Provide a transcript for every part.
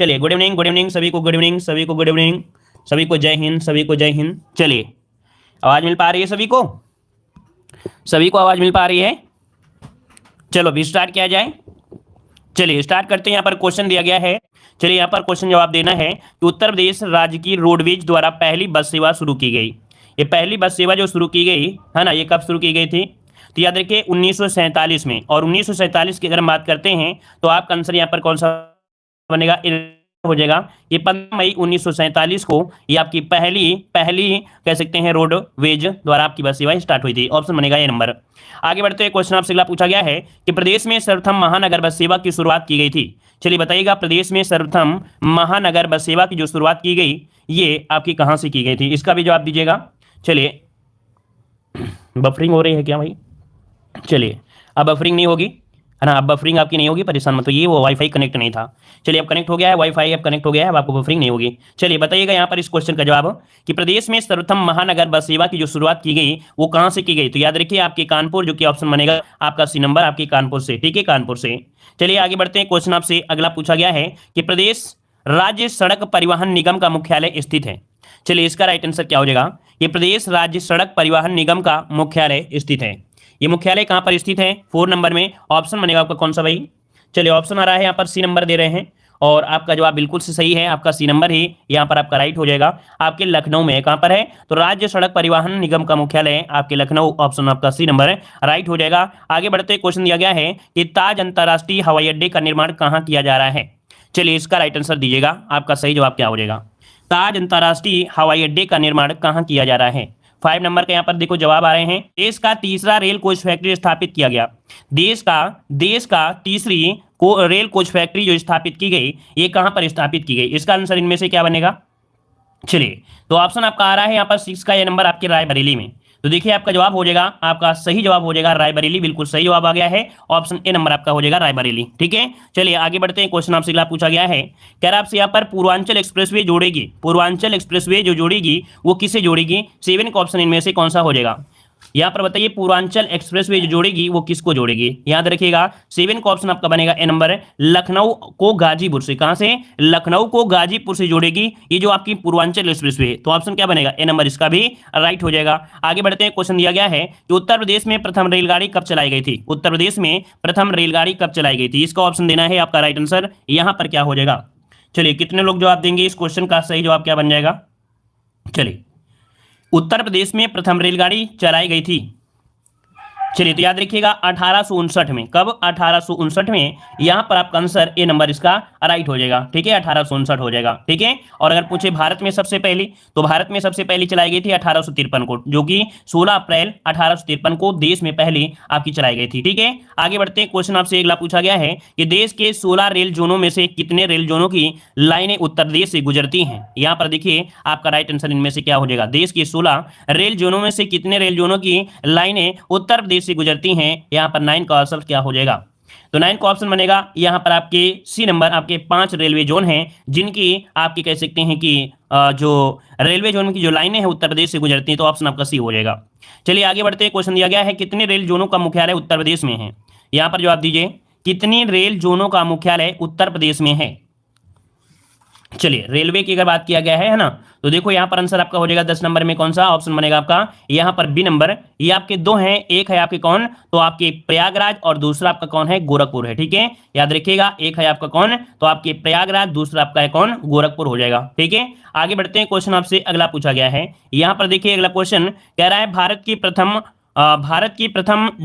चलिए good evening सभी को, गुड इवनिंग सभी को, गुड इवनिंग सभी को, जय हिंद सभी को, जय हिंद। चलिए आवाज मिल पा रही है सभी को? सभी को आवाज मिल पा रही है? चलो भी स्टार्ट किया जाए। चलिए स्टार्ट करते हैं। यहाँ पर क्वेश्चन दिया गया है। चलिए यहाँ पर क्वेश्चन जवाब देना है कि उत्तर प्रदेश राज्य की रोडवेज द्वारा पहली बस सेवा शुरू की गई। ये पहली बस सेवा जो शुरू की गई है ना, ये कब शुरू की गई थी? तो याद रखिए 1947 में। और 1947 की अगर हम बात करते हैं तो आपका आंसर यहाँ पर कौन सा बनेगा? हो जाएगा ये 15 मई 1947 को ये आपकी पहली कह सकते हैं रोडवेज द्वारा आपकी बस सेवा स्टार्ट हुई थी। ऑप्शन बनेगा ये नंबर। आगे बढ़ते हैं, क्वेश्चन आपसे अगला पूछा गया है कि प्रदेश में सर्वप्रथम महानगर बस सेवा की शुरुआत की गई थी। चलिए बताइएगा, प्रदेश में सर्वप्रथम महानगर बस सेवा की जो शुरुआत की गई ये आपकी कहां से की गई थी? इसका भी जवाब दीजिएगा। चलिए बफरिंग हो रही है क्या भाई? चलिए अब बफरिंग नहीं होगी, है ना? अब बफरिंग आपकी नहीं होगी, परेशान मत होइए, वो वाईफाई कनेक्ट नहीं था। चलिए अब कनेक्ट हो गया है, वाईफाई अब कनेक्ट हो गया है, अब आपको बफरिंग नहीं होगी। चलिए बताइएगा यहाँ पर इस क्वेश्चन का जवाब कि प्रदेश में सर्वप्रथम महानगर बस सेवा की जो शुरुआत की गई वो कहां से की गई? तो याद रखिए आपके कानपुर, जो कि ऑप्शन बनेगा आपका सी नंबर, आपके कानपुर से। ठीक है, कानपुर से। चलिए आगे बढ़ते हैं, क्वेश्चन आपसे अगला पूछा गया है कि प्रदेश राज्य सड़क परिवहन निगम का मुख्यालय स्थित है। चलिए इसका राइट आंसर क्या हो जाएगा? ये प्रदेश राज्य सड़क परिवहन निगम का मुख्यालय स्थित है। ये मुख्यालय कहां पर स्थित है? 4 नंबर में ऑप्शन बनेगा आपका कौन सा भाई? चलिए ऑप्शन आ रहा है यहाँ पर सी नंबर दे रहे हैं और आपका जवाब बिल्कुल से सही है, आपका सी नंबर ही यहाँ पर आपका राइट हो जाएगा। आपके लखनऊ में कहां पर है? तो राज्य सड़क परिवहन निगम का मुख्यालय आपके लखनऊ, ऑप्शन आपका सी नंबर राइट हो जाएगा। आगे बढ़ते क्वेश्चन दिया गया है कि ताज अंतरराष्ट्रीय हवाई अड्डे का निर्माण कहां किया जा रहा है? चलिए इसका राइट आंसर दीजिएगा, आपका सही जवाब क्या हो जाएगा? ताज अंतरराष्ट्रीय हवाई अड्डे का निर्माण कहां किया जा रहा है? 5 नंबर के यहाँ पर देखो जवाब आ रहे हैं। देश का तीसरा रेल कोच फैक्ट्री स्थापित किया गया। देश का तीसरी रेल कोच फैक्ट्री जो स्थापित की गई ये कहां पर स्थापित की गई? इसका आंसर इनमें से क्या बनेगा? चलिए तो ऑप्शन आपका आ रहा है यहाँ पर 6 का ये नंबर आपके रायबरेली में। तो देखिए आपका जवाब हो जाएगा, आपका सही जवाब हो जाएगा रायबरेली, बिल्कुल सही जवाब आ गया है। ऑप्शन ए नंबर आपका हो जाएगा रायबरेली। ठीक है, चलिए आगे बढ़ते हैं। क्वेश्चन आपसे अगला पूछा गया है, कह रहा आपसे यहाँ पर पूर्वांचल एक्सप्रेसवे जोड़ेगी। पूर्वांचल एक्सप्रेसवे जो जोड़ेगी वो किसे जोड़ेगी? 7 का ऑप्शन इनमें से कौन सा हो जाएगा? यहाँ पर बताइए पूर्वांचल एक्सप्रेसवे जो जोड़ेगी वो किसको जोड़ेगी? याद रखिएगा 7 का ऑप्शन आपका बनेगा ए नंबर। लखनऊ को गाजीपुर से, कहां से? लखनऊ को गाजीपुर से जोड़ेगी ये जो आपकी पूर्वांचल एक्सप्रेसवे। तो ऑप्शन क्या बनेगा? ए नंबर, इसका भी राइट हो जाएगा। आगे बढ़ते हैं, क्वेश्चन दिया गया है कि उत्तर प्रदेश में प्रथम रेलगाड़ी कब चलाई गई थी? उत्तर प्रदेश में प्रथम रेलगाड़ी कब चलाई गई थी? इसका ऑप्शन देना है आपका राइट आंसर। यहां पर क्या हो जाएगा? चलिए कितने लोग जवाब देंगे इस क्वेश्चन का? सही जवाब क्या बन जाएगा? चलिए उत्तर प्रदेश में प्रथम रेलगाड़ी चलाई गई थी। चलिए तो याद रखिएगा 1859 में। कब? 1859 में। यहां पर आपका आंसर ए नंबर इसका राइट हो जाएगा। ठीक है, 1859 हो जाएगा। ठीक है, और अगर पूछे भारत में सबसे पहली, तो भारत में सबसे पहली चलाई गई थी 1853 को, जो कि 16 अप्रैल 1853 को देश में पहली आपकी चलाई गई थी। ठीक है, आगे बढ़ते हैं। क्वेश्चन आपसे अगला पूछा गया है कि देश के 16 रेल जोनों में से कितने रेल जोनों की लाइनें उत्तर प्रदेश से गुजरती हैं? यहां पर देखिए आपका राइट आंसर इनमें से क्या हो जाएगा? देश के 16 रेल जोनों में से कितने रेल जोनों की लाइनें उत्तर प्रदेश से गुजरती हैं? यहां पर 9 का आंसर क्या हो जाएगा? तो 9 का ऑप्शन बनेगा यहां पर आपके सी नंबर। आपके 5 रेलवे जोन हैं जिनकी आपकी कह सकते हैं कि जो रेलवे जोन की जो लाइनें हैं उत्तर प्रदेश से गुजरती हैं। तो ऑप्शन आपका सी हो जाएगा। चलिए आगे बढ़ते हैं। क्वेश्चन दिया गया है कितने रेल जोनों का मुख्यालय उत्तर प्रदेश में है? यहां पर जवाब दीजिए, कितनी रेल जोनों का मुख्यालय उत्तर प्रदेश में है? चलिए रेलवे की अगर बात किया गया है ना, तो देखो यहां पर आंसर आपका हो जाएगा 10 नंबर में। कौन सा ऑप्शन बनेगा आपका? यहां पर बी नंबर। ये आपके 2 हैं, एक है आपके कौन? तो आपके प्रयागराज, और दूसरा आपका कौन है? गोरखपुर है। ठीक है, याद रखिएगा एक है आपका कौन? तो आपके प्रयागराज, दूसरा आपका है कौन? गोरखपुर हो जाएगा। ठीक है, आगे बढ़ते हैं। क्वेश्चन आपसे अगला पूछा गया है, यहां पर देखिए अगला क्वेश्चन कह रहा है भारत की प्रथम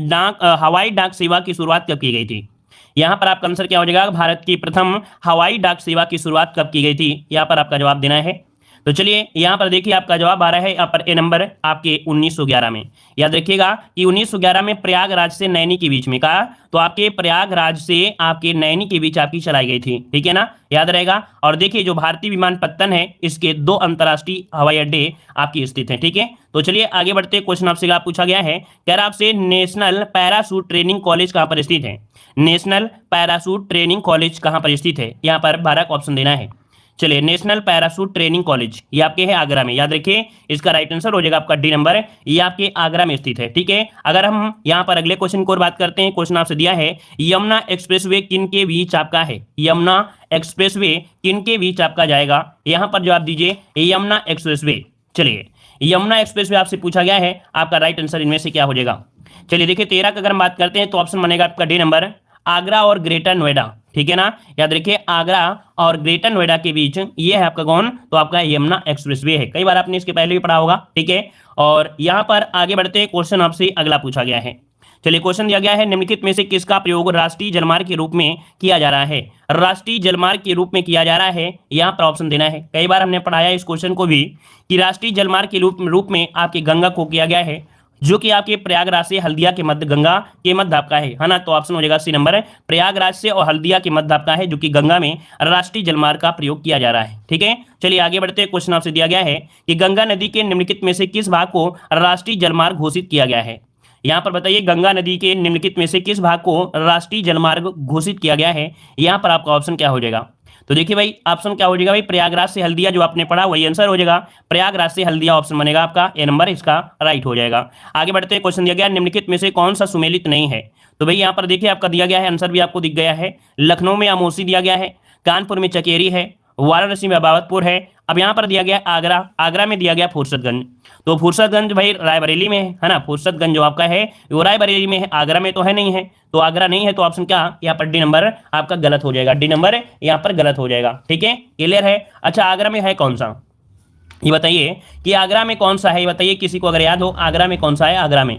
हवाई डाक सेवा की शुरुआत कब की गई थी? यहां पर आपका आंसर क्या हो जाएगा? भारत की प्रथम हवाई डाक सेवा की शुरुआत कब की गई थी? यहां पर आपका जवाब देना है। तो चलिए यहां पर देखिए आपका जवाब आ रहा है यहाँ पर ए नंबर आपके 1911 में। याद रखिएगा कि 1911 में प्रयागराज से नैनी के बीच में, कहा तो आपके प्रयागराज से आपके नैनी के बीच आपकी चलाई गई थी। ठीक है ना, याद रहेगा। और देखिए जो भारतीय विमानपत्तन है इसके 2 अंतर्राष्ट्रीय हवाई अड्डे आपकी स्थित हैं। ठीक है, तो चलिए आगे बढ़ते। क्वेश्चन आपसे पूछा गया है, कह रहा आपसे नेशनल पैराशूट ट्रेनिंग कॉलेज कहां पर स्थित है? नेशनल पैराशूट ट्रेनिंग कॉलेज कहां पर स्थित है? यहां पर 12 का ऑप्शन देना है। चलिए नेशनल पैराशूट ट्रेनिंग कॉलेज, ये आपके है आगरा में, याद रखिए इसका राइट आंसर हो जाएगा आपका डी नंबर, ये आपके आगरा में स्थित है। ठीक है, अगर हम यहाँ पर अगले क्वेश्चन की ओर बात करते हैं, क्वेश्चन आपसे दिया है यमुना एक्सप्रेसवे किन के बीच आपका है, यमुना एक्सप्रेसवे किन के बीच आपका जाएगा, यहाँ पर जवाब दीजिए यमुना एक्सप्रेसवे। चलिए यमुना एक्सप्रेसवे आपसे पूछा गया है, आपका राइट आंसर इनमें से क्या हो जाएगा। चलिए देखिए 13 का अगर हम बात करते हैं तो ऑप्शन बनेगा आपका डी नंबर, आगरा और ग्रेटर नोएडा। ठीक है ना, याद रखिए आगरा और ग्रेटर नोएडा के बीच ये है आपका कौन, तो आपका यमुना एक्सप्रेसवे है, कई बार आपने इसके पहले भी पढ़ा होगा। ठीक है, और यहाँ पर आगे बढ़ते हैं, क्वेश्चन आपसे अगला पूछा गया है। चलिए क्वेश्चन दिया गया है निम्नलिखित में से किसका प्रयोग राष्ट्रीय जलमार्ग के रूप में किया जा रहा है, राष्ट्रीय जलमार्ग के रूप में किया जा रहा है, यहाँ पर ऑप्शन देना है। कई बार हमने पढ़ाया इस क्वेश्चन को भी कि राष्ट्रीय जलमार्ग के रूप में आपकी गंगा को किया गया है, जो कि आपके प्रयागराज से हल्दिया के मध्य, गंगा के मध्य आपका है ना, तो ऑप्शन हो जाएगा सी नंबर, प्रयागराज से और हल्दिया के मध्य आपका है, जो कि गंगा में राष्ट्रीय जलमार्ग का प्रयोग किया जा रहा है। ठीक है, चलिए आगे बढ़ते हैं, क्वेश्चन आपसे दिया गया है कि गंगा नदी के निम्नलिखित में से किस भाग को राष्ट्रीय जलमार्ग घोषित किया गया है, यहाँ पर बताइए गंगा नदी के निम्नलिखित में से किस भाग को राष्ट्रीय जलमार्ग घोषित किया गया है, यहाँ पर आपका ऑप्शन क्या हो जाएगा। तो देखिए भाई ऑप्शन क्या हो जाएगा भाई, प्रयागराज से हल्दिया, जो आपने पढ़ा वही आंसर हो जाएगा, प्रयागराज से हल्दिया ऑप्शन बनेगा आपका ए नंबर, इसका राइट हो जाएगा। आगे बढ़ते हैं, क्वेश्चन दिया गया निम्नलिखित में से कौन सा सुमेलित नहीं है, तो भाई यहाँ पर देखिए आपका दिया गया है, आंसर भी आपको दिख गया है, लखनऊ में अमोसी दिया गया है, कानपुर में चकेरी है, वाराणसी में अबावतपुर है, अब यहाँ पर दिया गया आगरा, आगरा में दिया गया फुर्सतगंज, तो फुर्सतगंज भाई रायबरेली में है ना, फुर्सतगंज जो आपका है वो रायबरेली में है, आगरा में तो है नहीं है, तो आगरा नहीं है, तो ऑप्शन क्या यहाँ पर डी नंबर आपका गलत हो जाएगा, डी नंबर यहाँ पर गलत हो जाएगा। ठीक है, क्लियर है। अच्छा आगरा में है कौन सा, ये बताइए कि आगरा में कौन सा है, ये बताइए किसी को अगर याद हो आगरा में कौन सा है, आगरा में,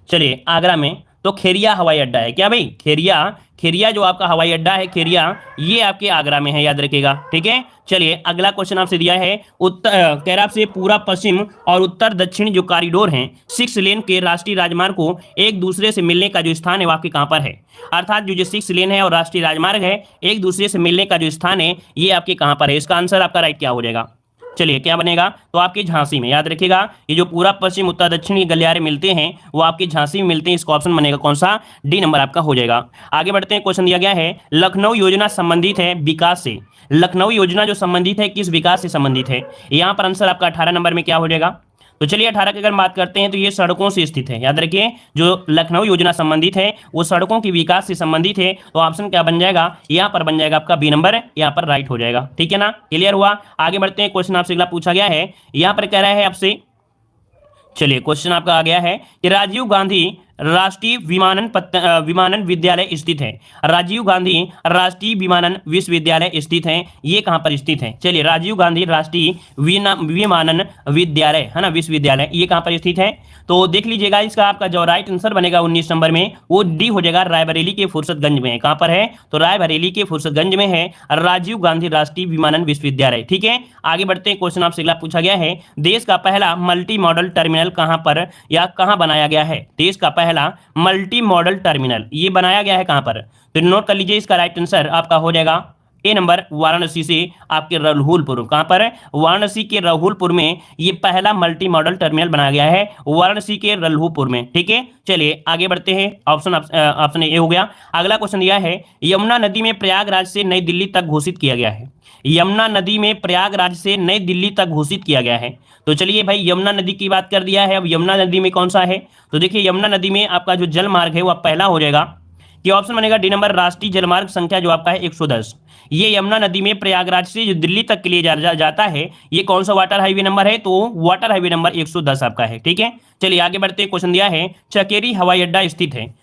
चलिए आगरा में तो खेरिया हवाई अड्डा है, क्या भाई खेरिया, खेरिया जो आपका हवाई अड्डा है खेरिया, ये आपके आगरा में है, याद रखिएगा। ठीक है, चलिए अगला क्वेश्चन आपसे दिया है उत्तर कह रहा आपसे पूरा पश्चिम और उत्तर दक्षिण जो कॉरिडोर हैं 6 लेन के राष्ट्रीय राजमार्ग को एक दूसरे से मिलने का जो स्थान है वो आपके कहाँ पर है, अर्थात जो 6 लेन है और राष्ट्रीय राजमार्ग है एक दूसरे से मिलने का जो स्थान है ये आपके कहाँ पर है, इसका आंसर आपका राइट क्या हो जाएगा। चलिए क्या बनेगा, तो आपके झांसी में, याद रखिएगा ये जो पूरा पश्चिम उत्तर दक्षिण के गलियारे मिलते हैं वो आपके झांसी में मिलते हैं, इसका ऑप्शन बनेगा कौन सा, डी नंबर आपका हो जाएगा। आगे बढ़ते हैं, क्वेश्चन दिया गया है लखनऊ योजना संबंधित है विकास से, लखनऊ योजना जो संबंधित है किस विकास से संबंधित है, यहाँ पर आंसर आपका 18 नंबर में क्या हो जाएगा। तो चलिए 18 की अगर बात करते हैं तो ये सड़कों से स्थित है, याद रखिए जो लखनऊ योजना संबंधित है वो सड़कों के विकास से संबंधित है, तो ऑप्शन क्या बन जाएगा, यहाँ पर बन जाएगा आपका बी नंबर, यहाँ पर राइट हो जाएगा। ठीक है ना, क्लियर हुआ। आगे बढ़ते हैं, क्वेश्चन आपसे अगला पूछा गया है, यहाँ पर कह रहा है आपसे, चलिए क्वेश्चन आपका आ गया है कि राजीव गांधी राष्ट्रीय विमानन विद्यालय स्थित है, राजीव गांधी राष्ट्रीय विमानन विश्वविद्यालय स्थित है, ये कहाँ पर स्थित है, चलिए राजीव गांधी राष्ट्रीय विमानन विद्यालय है ना विश्वविद्यालय, ये कहाँ पर स्थित है, तो देख लीजिएगा इसका आपका जो राइट आंसर बनेगा 19 नंबर में वो डी हो जाएगा, रायबरेली के फुर्सतगंज में है, कहाँ पर है, तो रायबरेली के फुर्सतगंज में है राजीव गांधी राष्ट्रीय विमानन विश्वविद्यालय। ठीक है, आगे बढ़ते हैं, क्वेश्चन आपसे अगला पूछा गया है देश का पहला मल्टी मॉडल टर्मिनल कहाँ पर या कहाँ बनाया गया है, देश का पहला मल्टी मॉडल टर्मिनल ये बनाया गया है कहां पर, तो नोट कर लीजिए इसका राइट आंसर आपका हो जाएगा ए नंबर, वाराणसी से आपके राहुलपुर, कहां पर, वाराणसी के राहुलपुर में ये पहला मल्टी मॉडल टर्मिनल बनाया गया है वाराणसी के राहुलपुर में। ठीक है, चलिए आगे बढ़ते हैं, ऑप्शन ए हो गया। अगला क्वेश्चन दिया है यमुना नदी में प्रयागराज से नई दिल्ली तक घोषित किया गया है, यमुना नदी में प्रयागराज से नई दिल्ली तक घोषित किया गया है, तो चलिए भाई यमुना नदी की बात कर दिया है, अब यमुना नदी में कौन सा है, तो देखिए यमुना नदी में आपका जो जल मार्ग है वो पहला हो जाएगा, कि ऑप्शन बनेगा डी नंबर राष्ट्रीय जलमार्ग संख्या जो आपका है 110, ये यमुना नदी में प्रयागराज से जो दिल्ली तक के लिए जाता है ये कौन सा वाटर हाईवे नंबर है, तो वाटर हाईवे नंबर 110 आपका है। ठीक है, चलिए आगे बढ़ते हैं, क्वेश्चन दिया है चकेरी हवाई अड्डा स्थित है,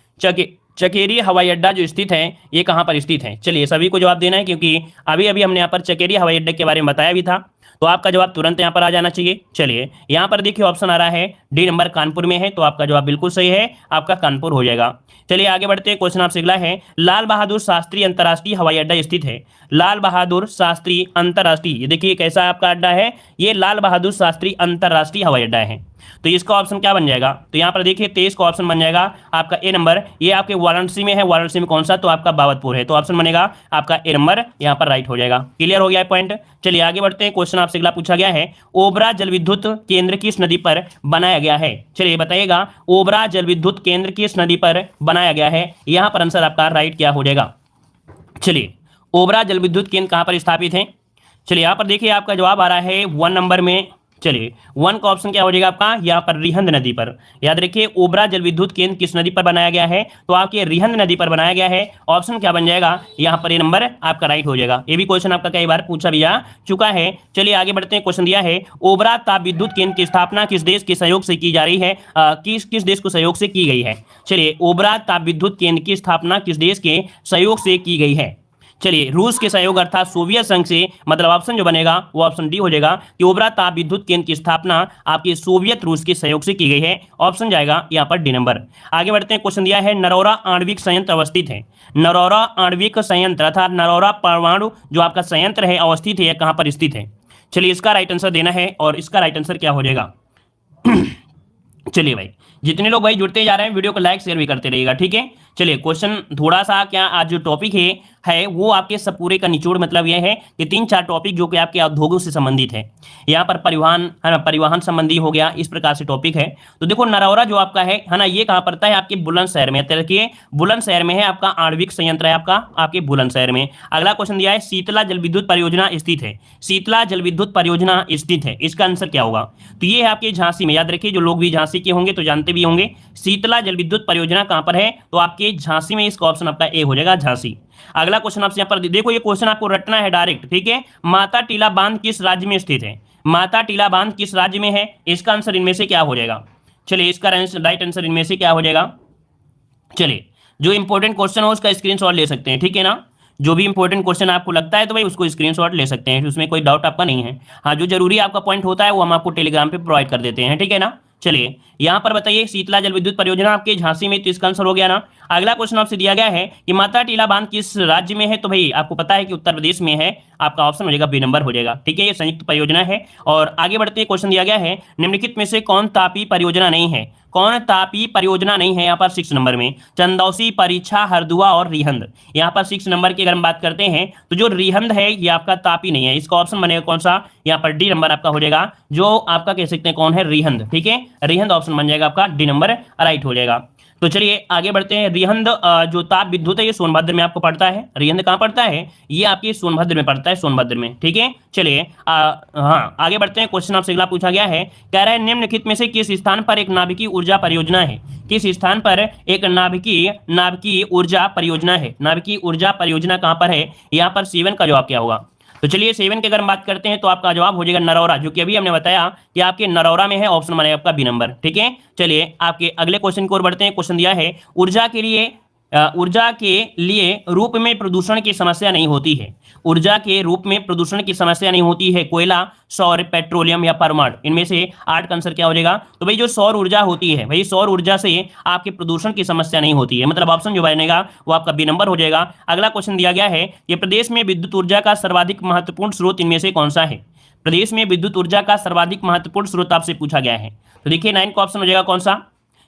चकेरी हवाई अड्डा जो स्थित है ये कहाँ पर स्थित है, चलिए सभी को जवाब देना है क्योंकि अभी अभी हमने यहाँ पर चकेरी हवाई अड्डे के बारे में बताया भी था, तो आपका जवाब तुरंत यहाँ पर आ जाना चाहिए। चलिए यहाँ पर देखिए ऑप्शन आ रहा है डी नंबर कानपुर में है, तो आपका जवाब बिल्कुल सही है, आपका कानपुर हो जाएगा। चलिए आगे बढ़ते हैं, क्वेश्चन आपसे अगला है लाल बहादुर शास्त्री अंतर्राष्ट्रीय हवाई अड्डा स्थित है, लाल बहादुर शास्त्री अंतर्राष्ट्रीय, ये देखिए कैसा आपका अड्डा है, ये लाल बहादुर शास्त्री अंतर्राष्ट्रीय हवाई अड्डा है, तो इसका ऑप्शन क्या बन जाएगा, तो यहाँ पर देखिए 23 का ऑप्शन बन जाएगा आपका ए नंबर, ये आपके वाराणसी में है, वाराणसी में कौन सा, तो आपका बाबतपुर है, तो ऑप्शन बनेगा आपका ए नंबर, यहाँ पर राइट हो जाएगा। क्लियर हो गया पॉइंट। चलिए आगे बढ़ते हैं, क्वेश्चन आपसे अगला पूछा गया है ओबरा जल विद्युत केंद्र किस नदी पर बनाया गया है, चलिए बताइएगा ओबरा जल विद्युत केंद्र किस नदी पर बनाया गया है, यहाँ पर आंसर आपका राइट क्या हो जाएगा। चलिए ओबरा जल विद्युत केंद्र कहाँ पर स्थापित है, चलिए यहाँ पर देखिए आपका जवाब आ रहा है 1 नंबर में। चलिए 1 का ऑप्शन क्या हो जाएगा आपका, यहाँ पर रिहंद नदी पर। याद रखिए ओबरा जल विद्युत केंद्र किस नदी पर बनाया गया है, तो आपके रिहंद नदी पर बनाया गया है। ऑप्शन क्या बन जाएगा यहाँ पर, ये नंबर आपका राइट हो जाएगा। ये भी क्वेश्चन आपका कई बार पूछा भी जा चुका है। चलिए आगे बढ़ते हैं। क्वेश्चन दिया है ओबरा ताप विद्युत केंद्र की स्थापना किस देश के सहयोग से की जा रही है, किस देश को सहयोग से की गई है। चलिए ओबरा ताप विद्युत केंद्र की स्थापना किस देश के सहयोग से की गई है। चलिए रूस के सहयोग अर्थात सोवियत संघ से, मतलब ऑप्शन जो बनेगा वो ऑप्शन डी हो जाएगा कि ओबरा ताप विद्युत केंद्र की स्थापना आपके सोवियत रूस के सहयोग से की गई है। ऑप्शन जाएगा यहाँ पर डी नंबर। आगे बढ़ते हैं। क्वेश्चन दिया है नरौरा आणविक संयंत्र अवस्थित है। नरौरा आणविक संयंत्र अर्थात नरौरा परमाणु जो आपका संयंत्र है अवस्थित है, कहाँ पर स्थित है। चलिए इसका राइट आंसर देना है और इसका राइट आंसर क्या हो जाएगा। चलिए भाई जितने लोग भाई जुड़ते जा रहे हैं वीडियो को लाइक शेयर भी करते रहिएगा, ठीक है। चलिए क्वेश्चन थोड़ा सा क्या आज जो टॉपिक है वो आपके सब पूरे का निचोड़ मतलब यह है कि 3-4 टॉपिक जो कि आपके उद्योगों से संबंधित है। यहाँ पर परिवहन है ना, परिवहन संबंधी हो गया, इस प्रकार से टॉपिक है। तो देखो नरौरा जो आपका है ना, ये कहाँ पड़ता है आपके बुलंदशहर में। देखिए बुलंदशहर में है आपका आणविक संयंत्र है आपका आपके बुलंदशहर में। अगला क्वेश्चन दिया है शीतला जल विद्युत परियोजना स्थित है। शीतला जल विद्युत परियोजना स्थित है, इसका आंसर क्या होगा। तो ये है आपके झांसी में। याद रखिए जो लोग भी झांसी के होंगे तो जानते भी होंगे शीतला जल विद्युत परियोजना कहाँ पर है, तो आपके झांसी में। इसका ऑप्शन आपका ए हो जाएगा झांसी। अगला क्वेश्चन आपसे यहाँ पर देखो, ये क्वेश्चन आपको रटना है डायरेक्ट, ठीक है। माता टीला बांध किस राज्य में स्थित है। माता टीला बांध किस राज्य में है, इसका आंसर इनमें से क्या हो जाएगा। चलिए इसका राइट आंसर इनमें से क्या हो जाएगा। चलिए जो इंपॉर्टेंट क्वेश्चन हो उसका स्क्रीनशॉट ले सकते हैं, ठीक है ना। जो भी इंपॉर्टेंट क्वेश्चन आपको लगता है तो भाई उसको स्क्रीनशॉट ले सकते हैं, उसमें कोई डाउट आपका नहीं है। हाँ जो जरूरी आपका पॉइंट होता है वो हम आपको टेलीग्राम पे प्रोवाइड कर देते हैं, ठीक है ना। चलिए यहाँ पर बताइए शीतला जल विद्युत परियोजना आपके झांसी में, तो इसका आंसर हो गया ना। अगला क्वेश्चन आपसे दिया गया है कि माता टीला बांध किस राज्य में है, तो भाई आपको पता है कि उत्तर प्रदेश में है। आपका ऑप्शन हो जाएगा बी नंबर हो जाएगा, ठीक है। ये संयुक्त परियोजना है। और आगे बढ़ते क्वेश्चन दिया गया है निम्नलिखित में से कौन तापी परियोजना नहीं है। कौन तापी परियोजना नहीं है यहाँ पर 6 नंबर में। चंदौसी, परीक्षा, हरदुआ और रिहंद। यहाँ पर 6 नंबर की अगर हम बात करते हैं तो जो रिहंद है ये आपका तापी नहीं है। इसका ऑप्शन बनेगा कौन सा, यहाँ पर डी नंबर आपका हो जाएगा, जो आपका कह सकते हैं कौन है, रिहंद, ठीक है। रिहंद ऑप्शन बन जाएगा आपका डी नंबर राइट हो जाएगा। तो चलिए आगे बढ़ते हैं। रिहंद जो ताप विद्युत है ये सोनभद्र में आपको पड़ता है। रिहंद कहाँ पड़ता है, ये आपकी सोनभद्र में पड़ता है, सोनभद्र में, ठीक है। चलिए हाँ आगे बढ़ते हैं। क्वेश्चन आपसे अगला पूछा गया है, कह रहा है निम्नलिखित में से किस स्थान पर एक नाभिकीय ऊर्जा परियोजना है। किस स्थान पर एक नाभिकीय ऊर्जा परियोजना है। नाभिकीय ऊर्जा परियोजना कहाँ पर है, यहाँ पर 7 का जवाब क्या होगा। तो चलिए 7 की अगर हम बात करते हैं तो आपका जवाब हो जाएगा नरौरा, जो कि अभी हमने बताया कि आपके नरौरा में है। ऑप्शन बनेगा आपका बी नंबर, ठीक है। चलिए आपके अगले क्वेश्चन की ओर बढ़ते हैं। क्वेश्चन दिया है ऊर्जा के लिए रूप में प्रदूषण की समस्या नहीं होती है। ऊर्जा के रूप में प्रदूषण की समस्या नहीं होती है। कोयला, सौर, पेट्रोलियम या परमाणु, इनमें से 8 का आंसर क्या हो जाएगा। तो भाई जो सौर ऊर्जा होती है, भाई सौर ऊर्जा से आपके प्रदूषण की समस्या नहीं होती है, मतलब ऑप्शन जो बनेगा वो आपका बी नंबर हो जाएगा। अगला क्वेश्चन दिया गया है कि प्रदेश में विद्युत ऊर्जा का सर्वाधिक महत्वपूर्ण स्रोत इनमें से कौन सा है। प्रदेश में विद्युत ऊर्जा का सर्वाधिक महत्वपूर्ण स्रोत आपसे पूछा गया है। तो देखिए 9 का ऑप्शन हो जाएगा कौन सा।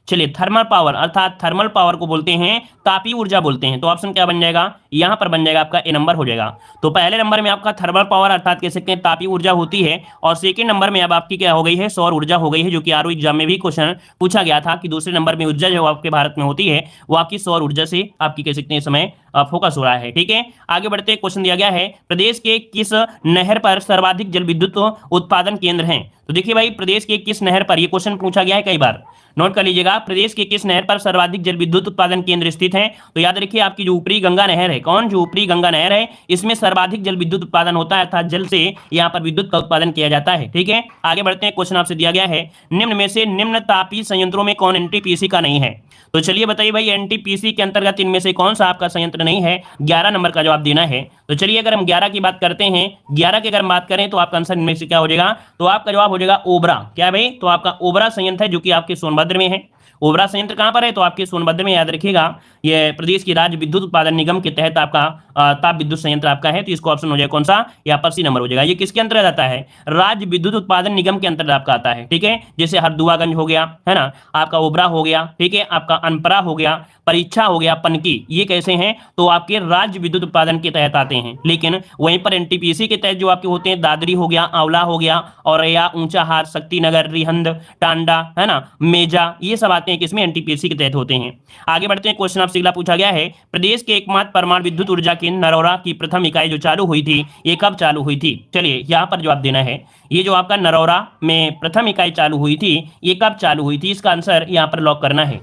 चलिए थर्मल पावर, अर्थात थर्मल पावर को बोलते हैं तापी ऊर्जा बोलते हैं। तो ऑप्शन क्या बन जाएगा, यहाँ पर बन जाएगा आपका ए नंबर हो जाएगा। तो पहले नंबर में आपका थर्मल पावर अर्थात कह सकते हैं तापी ऊर्जा होती है, और सेकंड नंबर में अब आपकी क्या हो गई है, सौर ऊर्जा हो गई है, जो कि आरओ एग्जाम में भी क्वेश्चन पूछा गया था कि दूसरे नंबर में ऊर्जा जो आपके भारत में होती है वो आपकी सौर ऊर्जा से आपकी कह सकते हैं समय फोकस हो रहा है, ठीक है। आगे बढ़ते क्वेश्चन दिया गया है प्रदेश के किस नहर पर सर्वाधिक जल विद्युत उत्पादन केंद्र हैं। तो देखिए भाई प्रदेश के किस नहर पर, ये क्वेश्चन पूछा गया है कई बार, नोट कर लीजिएगा। प्रदेश के किस नहर पर सर्वाधिक जल विद्युत उत्पादन केंद्र स्थित है। तो याद रखिए आपकी जो ऊपरी गंगा नहर है, कौन, जो ऊपरी गंगा नहर है, इसमें सर्वाधिक जल विद्युत उत्पादन होता है, अर्थात जल से यहाँ पर विद्युत का उत्पादन किया जाता है, ठीक है। आगे बढ़ते हैं। क्वेश्चन आपसे दिया गया है निम्न में से निम्न तापी संयंत्रों में कौन एनटीपीसी का नहीं है। तो चलिए बताइए भाई एनटीपीसी के अंतर्गत इनमें से कौन सा आपका संयंत्र नहीं है। 11 नंबर का जवाब देना है। तो चलिए अगर हम 11 की बात करते हैं, 11 की अगर हम बात करें तो आपका आंसर इनमें से क्या हो जाएगा, तो आपका जवाब हो जाएगा ओबरा। क्या भाई, तो आपका ओबरा संयंत्र है जो कि आपके सोनभद्र में है। ओबरा संयंत्र कहां पर है, तो आपके सोनभद्र में। याद रखिएगा ये प्रदेश की राज्य विद्युत उत्पादन निगम के तहत आपका ताप विद्युत संयंत्र आपका है। तो इसको ऑप्शन हो जाएगा कौन सा, यहाँ पर सी नंबर हो जाएगा। ये किसके अंतर्गत आता है, राज्य विद्युत उत्पादन निगम के अंतर्गत आपका आता है, ठीक है। जैसे हरदुआगंज हो गया है ना, आपका ओबरा हो गया, ठीक है, आपका अनपरा हो गया, परीक्षा हो गया, पनकी, ये कैसे हैं, तो आपके राज्य विद्युत उत्पादन के तहत आते हैं। लेकिन वहीं पर एनटीपीसी के तहत जो आपके होते हैं दादरी हो गया, आंवला हो गया, औरैया, ऊंचाहार, शक्तिनगर, रिहंद, टांडा, है ना, मेजा, ये सब आते हैं किसमें, एनटीपीसी के तहत होते हैं। आगे बढ़ते हैं, क्वेश्चन आपसे अगला पूछा गया है, प्रदेश के एकमात्र परमाणु विद्युत ऊर्जा केंद्र नरौरा की प्रथम इकाई जो चालू हुई थी, ये कब चालू हुई थी? चलिए यहाँ पर जवाब देना है, ये जो आपका नरौरा में प्रथम इकाई चालू हुई थी, ये कब चालू हुई थी? इसका आंसर यहाँ पर लॉक करना है।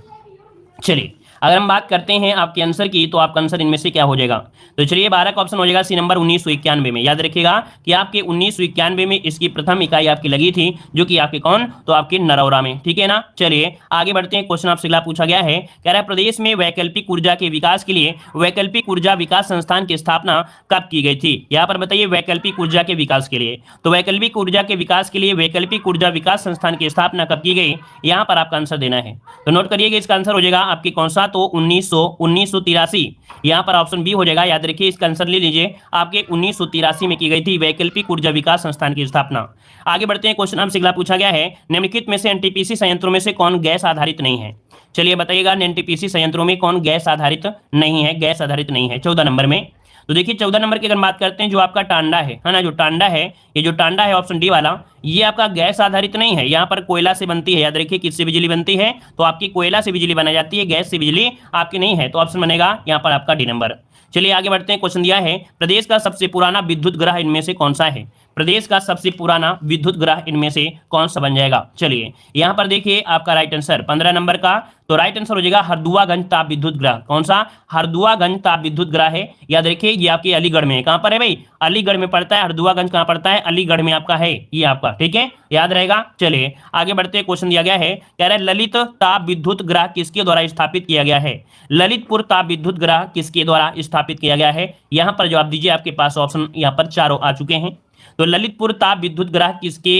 चलिए अगर हम बात करते हैं आपके आंसर की, तो आपका आंसर इनमें से क्या हो जाएगा? तो चलिए 12 का ऑप्शन हो जाएगा सी नंबर 1991 में। याद रखिएगा कि आपके 1991 में इसकी प्रथम इकाई आपकी लगी थी, जो कि आपके कौन, तो आपके नरौरा में। ठीक है ना। चलिए आगे बढ़ते हैं, क्वेश्चन आपसे अगला पूछा गया है, कह रहा है प्रदेश में वैकल्पिक ऊर्जा के विकास के लिए वैकल्पिक ऊर्जा विकास संस्थान की स्थापना कब की गई थी? यहाँ पर बताइए, वैकल्पिक ऊर्जा के विकास के लिए, तो वैकल्पिक ऊर्जा के विकास के लिए वैकल्पिक ऊर्जा विकास संस्थान की स्थापना कब की गई? यहाँ पर आपका आंसर देना है। तो नोट करिएगा, इसका आंसर हो जाएगा आपके कौन सा, तो 1983। यहाँ पर ऑप्शन बी हो जाएगा। याद रखिए, इसका आंसर ले लीजिए, आपके 1983 में की गई थी वैकल्पिक ऊर्जा विकास संस्थान की स्थापना। आगे बढ़ते हैं, क्वेश्चन आपसे अगला पूछा गया है, निम्नलिखित में से एनटीपीसी संयंत्रों में से कौन गैस आधारित नहीं है? चलिए बताइएगा, एनटीपीसी संयंत्रों में कौन गैस आधारित नहीं है? गैस आधारित नहीं है 14 नंबर में। तो देखिए 14 नंबर की अगर बात करते हैं, जो आपका टांडा है ना, जो टांडा है, ये जो टांडा है ऑप्शन डी वाला, ये आपका गैस आधारित नहीं है। यहाँ पर कोयला से बनती है। याद रखिए, किससे बिजली बनती है? तो आपकी कोयला से बिजली बनाई जाती है, गैस से बिजली आपकी नहीं है। तो ऑप्शन बनेगा यहाँ पर आपका डी नंबर। चलिए आगे बढ़ते हैं, क्वेश्चन दिया है, प्रदेश का सबसे पुराना विद्युत ग्रह इनमें से कौन सा है? प्रदेश का सबसे पुराना विद्युत ग्रह इनमें से कौन सा बन जाएगा? चलिए यहाँ पर देखिए, आपका राइट आंसर 15 नंबर का, तो राइट आंसर हो जाएगा हरदुआगंज ताप विद्युत ग्रह। कौन सा? हरदुआगंज ताप विद्युत ग्रह है। याद रखिए, ये आपके अलीगढ़ में है। कहां पर है भाई? अलीगढ़ में पड़ता है। हरदुआगंज कहां पड़ता है? अलीगढ़ में आपका है ये आपका। ठीक है, याद रहेगा। चलिए आगे बढ़ते हैं, क्वेश्चन दिया गया है, कह रहा है ललित ताप विद्युत ग्रह किसके द्वारा स्थापित किया गया है? ललितपुर ताप विद्युत ग्रह किसके द्वारा स्थापित किया गया है? यहां पर जवाब दीजिए, आपके पास ऑप्शन यहाँ पर चारों आ चुके हैं। तो ललितपुर ताप विद्युत ग्रह किसके